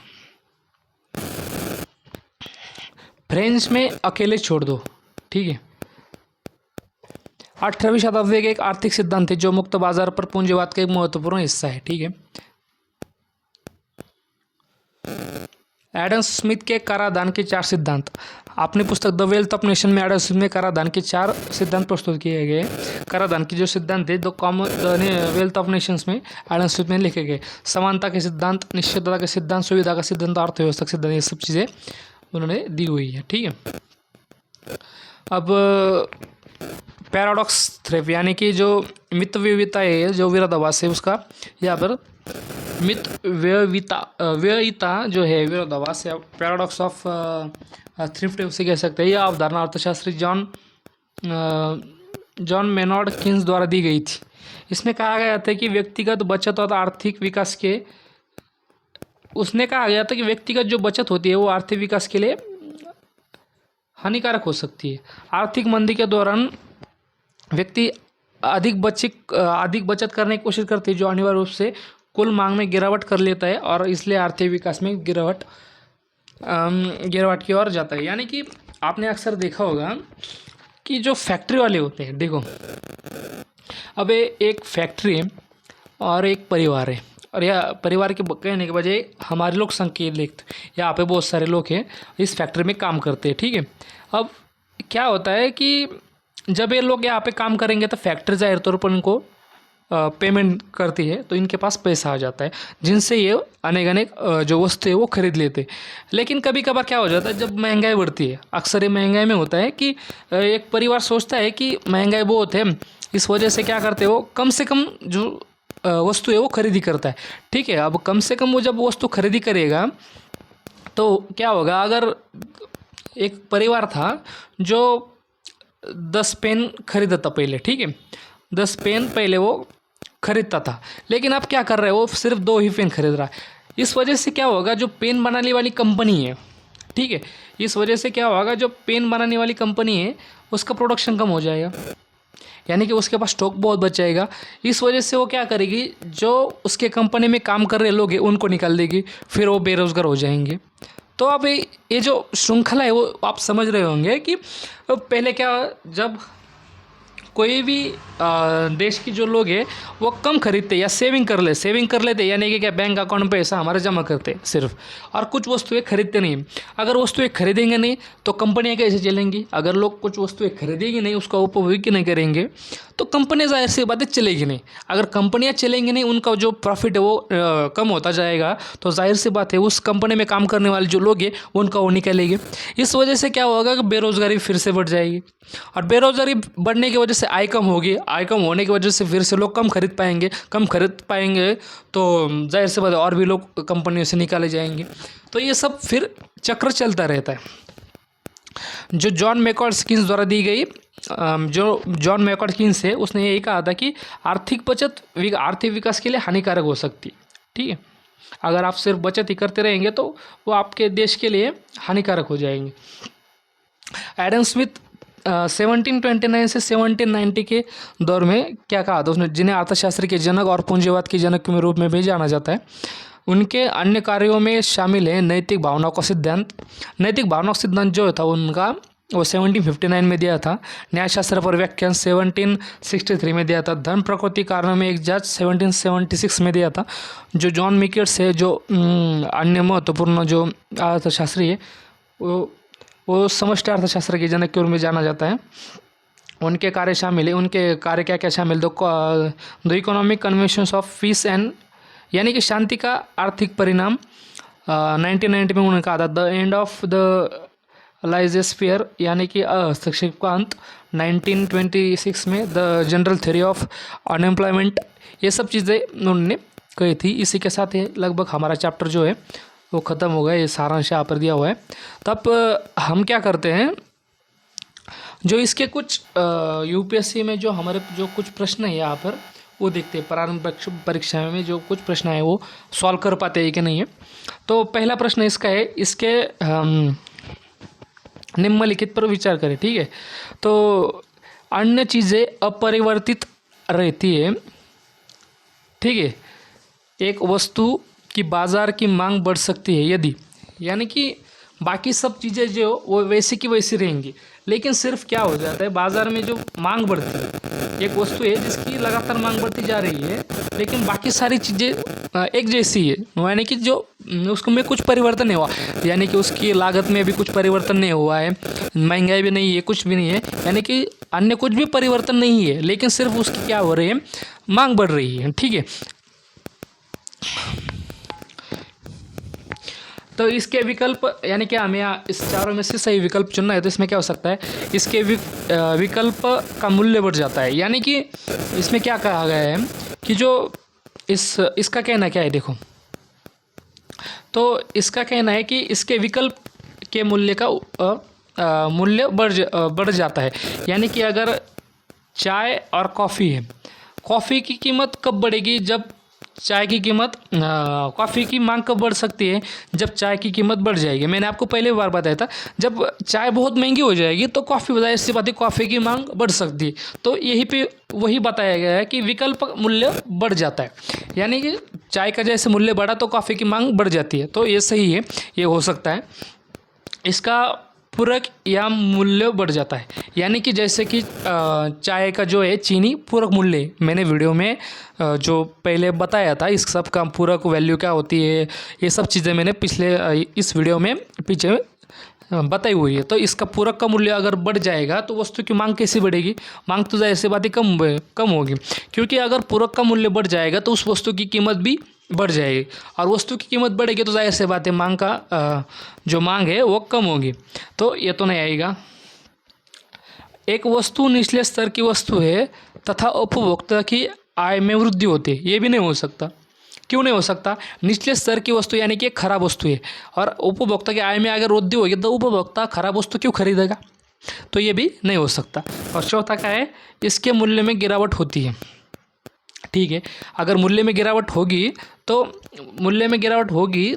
फ्रेंच में अकेले छोड़ दो। ठीक है। 18वीं शताब्दी का एक आर्थिक सिद्धांत है जो मुक्त बाजार पर पूंजीवाद का एक महत्वपूर्ण हिस्सा है। ठीक है। एडम स्मिथ के कराधान के 4 सिद्धांत, अपनी पुस्तक द वेल्थ ऑफ नेशन में एडम स्मिथ में कराधान के 4 सिद्धांत प्रस्तुत किए गए। कराधान के जो सिद्धांत है द वेल्थ ऑफ नेशंस में एडम स्मिथ में लिखे गए। समानता के सिद्धांत, निश्चितता के सिद्धांत, सुविधा का सिद्धांत, अर्थव्यवस्था का सिद्धांत, ये सब चीज़ें उन्होंने दी हुई है। ठीक है। अब पैराडॉक्स थ्रेफ, यानी कि जो मित विविधता है जो विरोधाभास है उसका यहाँ पर मित व्ययिता जो है विरोधाभास या पैराडॉक्स ऑफ थ्रिफ्ट उसे कह सकते हैं। यह अवधारणा अर्थशास्त्री जॉन मेनॉर्ड किन्स द्वारा दी गई थी। इसमें कहा गया था कि व्यक्तिगत बचत और आर्थिक विकास के उसने कहा गया था कि व्यक्तिगत जो बचत होती है वो आर्थिक विकास के लिए हानिकारक हो सकती है। आर्थिक मंदी के दौरान व्यक्ति अधिक बचत करने की कोशिश करते हैं जो अनिवार्य रूप से कुल मांग में गिरावट कर लेता है और इसलिए आर्थिक विकास में गिरावट की ओर जाता है। यानी कि आपने अक्सर देखा होगा कि जो फैक्ट्री वाले होते हैं, देखो अब एक फैक्ट्री है और एक परिवार है, और यह परिवार के कहने के बजाय हमारे लोग संकेत यहाँ पे बहुत सारे लोग हैं इस फैक्ट्री में काम करते हैं। ठीक है। अब क्या होता है कि जब ये लोग यहाँ पे काम करेंगे तो फैक्ट्री जाहिर तौर पर उनको पेमेंट करती है, तो इनके पास पैसा आ जाता है जिनसे ये अनेक जो वस्तु है वो खरीद लेते हैं। लेकिन कभी कभार क्या हो जाता है जब महंगाई बढ़ती है, अक्सर ये महंगाई में होता है कि एक परिवार सोचता है कि महंगाई बहुत है, इस वजह से क्या करते हो कम से कम जो वस्तु है वो खरीदी करता है। ठीक है। अब कम से कम वो जब वस्तु खरीदी करेगा तो क्या होगा, अगर एक परिवार था जो 10 पेन खरीदा था पहले, ठीक है, 10 पेन पहले वो खरीदता था, लेकिन अब क्या कर रहा है वो सिर्फ 2 ही पेन खरीद रहा है। इस वजह से क्या होगा, जो पेन बनाने वाली कंपनी है, ठीक है, इस वजह से क्या होगा, जो पेन बनाने वाली कंपनी है उसका प्रोडक्शन कम हो जाएगा, यानी कि उसके पास स्टॉक बहुत बच जाएगा। इस वजह से वो क्या करेगी, जो उसके कंपनी में काम कर रहे लोग हैं उनको निकाल देगी, फिर वो बेरोजगार हो जाएंगे। तो अब ये जो श्रृंखला है वो आप समझ रहे होंगे कि पहले क्या, जब कोई भी देश की जो लोग हैं वो कम खरीदते या सेविंग कर लेते, यानी कि क्या बैंक अकाउंट में पैसा हमारे जमा करते सिर्फ, और कुछ वस्तुएं खरीदते नहीं। अगर वस्तुएं खरीदेंगे नहीं तो कंपनियां कैसे चलेंगी, अगर लोग कुछ वस्तुएं खरीदेंगे नहीं, उसका उपभोग नहीं करेंगे, तो कंपनी ज़ाहिर सी बात है चलेगी नहीं। अगर कंपनियां चलेंगी नहीं, उनका जो प्रॉफिट है वो कम होता जाएगा, तो जाहिर सी बात है उस कंपनी में काम करने वाले जो लोग हैं वो उनका वो निकलेंगे। इस वजह से क्या होगा कि बेरोज़गारी फिर से बढ़ जाएगी, और बेरोज़गारी बढ़ने की वजह से आय कम होगी, आय कम होने की वजह से फिर से लोग कम खरीद पाएंगे तो जाहिर सी बात है और भी लोग कंपनियों से निकाले जाएंगे। तो ये सब फिर चक्र चलता रहता है। जो जॉन मैकॉर्ड किन्स द्वारा दी गई जो जॉन मैकॉर्ड किन्स है, उसने यही कहा था कि आर्थिक बचत आर्थिक विकास के लिए हानिकारक हो सकती है। ठीक है, अगर आप सिर्फ बचत ही करते रहेंगे तो वो आपके देश के लिए हानिकारक हो जाएंगे। एडम स्मिथ 1729 से 1790 के दौर में क्या कहा था उसने, जिन्हें अर्थशास्त्र के जनक और पूंजीवाद के जनक के रूप में भी जाना जाता है। उनके अन्य कार्यों में शामिल है नैतिक भावनाओं का सिद्धांत। नैतिक भावनाओं का सिद्धांत जो था उनका वो 1759 में दिया था। न्यायशास्त्र पर व्याख्यान 1763 में दिया था। धर्म प्रकृति कारणों में एक जांच 1776 में दिया था। जो जॉन मिकेट्स है, जो अन्य महत्वपूर्ण जो अर्थशास्त्री है, वो समष्टि अर्थशास्त्र के जनक के रूप में जाना जाता है। उनके कार्य शामिल है, उनके कार्य क्या क्या शामिल, the economic conventions of peace and, यानी कि शांति का आर्थिक परिणाम 1990 में उन्होंने कहा था। द एंड ऑफ द लाइजेस्फेयर, यानी कि हस्तक्षेप का अंत 1926 में। The general theory of unemployment, ये सब चीज़ें उन्होंने कही थी। इसी के साथ ये लगभग हमारा चैप्टर जो है वो ख़त्म हो गया। ये सारांश यहाँ पर दिया हुआ है। तब हम क्या करते हैं, जो इसके कुछ यूपीएससी में जो हमारे जो कुछ प्रश्न है यहाँ पर वो देखते हैं। प्रारंभिक परीक्षा में जो कुछ प्रश्न है वो सॉल्व कर पाते हैं कि नहीं है। तो पहला प्रश्न इसका है, इसके निम्नलिखित पर विचार करें। ठीक है, तो अन्य चीज़ें अपरिवर्तित रहती है। ठीक है, एक वस्तु की बाजार की मांग बढ़ सकती है यदि, यानी कि बाकी सब चीज़ें जो वो वैसी की वैसी रहेंगी, लेकिन सिर्फ क्या हो जाता है, बाजार में जो मांग बढ़ती है, एक वस्तु है जिसकी लगातार मांग बढ़ती जा रही है, लेकिन बाकी सारी चीज़ें एक जैसी है, यानी कि जो उसको में कुछ परिवर्तन नहीं हुआ, यानी कि उसकी लागत में भी कुछ परिवर्तन नहीं हुआ है, महंगाई भी नहीं है, कुछ भी नहीं है, यानी कि अन्य कुछ भी परिवर्तन नहीं है, लेकिन सिर्फ उसकी क्या हो रही है, मांग बढ़ रही है। ठीक है, तो इसके विकल्प, यानी कि हमें इस चारों में से सही विकल्प चुनना है। तो इसमें क्या हो सकता है, इसके विकल्प का मूल्य बढ़ जाता है। यानी कि इसमें क्या कहा गया है कि जो इसका कहना क्या है, देखो, तो इसका कहना है कि इसके विकल्प के मूल्य का मूल्य बढ़ जाता है। यानी कि अगर चाय और कॉफ़ी है, कॉफ़ी की कीमत कब बढ़ेगी, जब चाय की कीमत, कॉफ़ी की मांग कब बढ़ सकती है, जब चाय की कीमत बढ़ जाएगी। मैंने आपको पहले बार बताया था, जब चाय बहुत महंगी हो जाएगी तो कॉफ़ी बजाय इससे बात है कॉफ़ी की मांग बढ़ सकती है। तो यहीं पे वही बताया गया है कि विकल्प मूल्य बढ़ जाता है, यानी कि चाय का जैसे मूल्य बढ़ा तो कॉफ़ी की मांग बढ़ जाती है। तो ये सही है, ये हो सकता है। इसका पूरक या मूल्य बढ़ जाता है, यानी कि जैसे कि चाय का जो है चीनी पूरक मूल्य, मैंने वीडियो में जो पहले बताया था, इस सब का पूरक वैल्यू क्या होती है, ये सब चीज़ें मैंने पिछले इस वीडियो में पीछे बताई हुई है। तो इसका पूरक का मूल्य अगर बढ़ जाएगा तो वस्तु की मांग कैसे बढ़ेगी, मांग तो ऐसी बात ही कम होगी, क्योंकि अगर पूरक का मूल्य बढ़ जाएगा तो उस वस्तु की कीमत भी बढ़ जाएगी, और वस्तु की कीमत बढ़ेगी तो जाहिर सी बात है मांग का जो मांग है वो कम होगी। तो ये तो नहीं आएगा। एक वस्तु निचले स्तर की वस्तु है तथा उपभोक्ता की आय में वृद्धि होती है, ये भी नहीं हो सकता। क्यों नहीं हो सकता, निचले स्तर की वस्तु यानी कि एक खराब वस्तु है, और उपभोक्ता की आय में अगर वृद्धि होगी तो उपभोक्ता खराब वस्तु क्यों खरीदेगा, तो ये भी नहीं हो सकता। और चौथा क्या है, इसके मूल्य में गिरावट होती है। ठीक है, अगर मूल्य में गिरावट होगी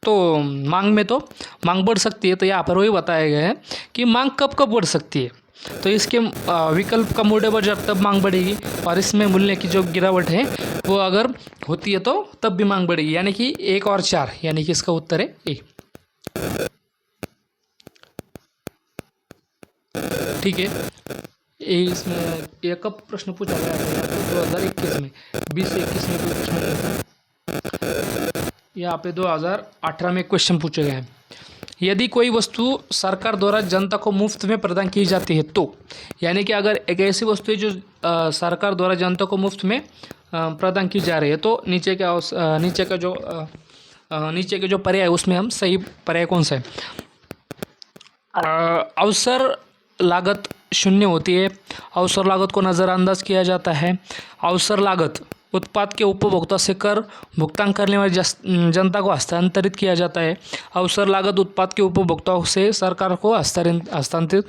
तो मांग में तो मांग बढ़ सकती है। तो यहाँ पर वही बताया गया है कि मांग कब कब बढ़ सकती है, तो इसके विकल्प का मूल्य बढ़ जाए तब मांग बढ़ेगी, और इसमें मूल्य की जो गिरावट है वो अगर होती है तो तब भी मांग बढ़ेगी, यानी कि 1 और 4, यानी कि इसका उत्तर है ए। ठीक है, इसमें ये कब प्रश्न पूछा गया था, 2021 में, 2021 में कोई प्रश्न नहीं था। यहाँ पे 2018 में क्वेश्चन पूछे गए हैं। यदि कोई वस्तु सरकार द्वारा जनता को मुफ्त में प्रदान की जाती है तो, यानी कि अगर एक ऐसी वस्तु है जो सरकार द्वारा जनता को मुफ्त में प्रदान की जा रही है तो नीचे के जो पर्याय है उसमें हम सही पर्याय कौन सा है? अवसर लागत शून्य होती है, अवसर लागत को नज़रअंदाज किया जाता है, अवसर लागत उत्पाद के उपभोक्ता से कर भुगतान करने वाली जनता को हस्तांतरित किया जाता है, अवसर लागत उत्पाद के उपभोक्ताओं से सरकार को हस्तांतरित।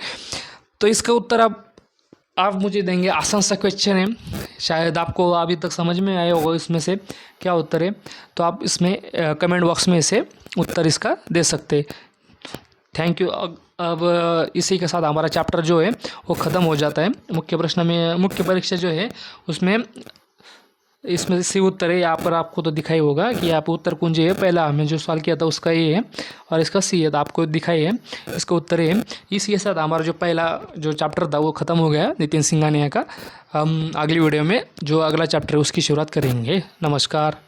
तो इसका उत्तर आप मुझे देंगे। आसान सा क्वेश्चन है, शायद आपको अभी तक समझ में आया होगा इसमें से क्या उत्तर है। तो आप इसमें कमेंट बॉक्स में इसे उत्तर इसका दे सकते। Thank you. अब इसी के साथ हमारा चैप्टर जो है वो ख़त्म हो जाता है। मुख्य परीक्षा जो है उसमें इसमें सी उत्तर है, यहाँ पर आपको तो दिखाई होगा कि यहाँ पर उत्तर कुंजी है। पहला हमने जो सवाल किया था उसका ये है और इसका सी है, तो आपको दिखाई है इसका उत्तर है। इसी के साथ हमारा जो पहला जो चैप्टर था वो ख़त्म हो गया नितिन सिंघानिया का। हम अगली वीडियो में जो अगला चैप्टर है उसकी शुरुआत करेंगे। नमस्कार।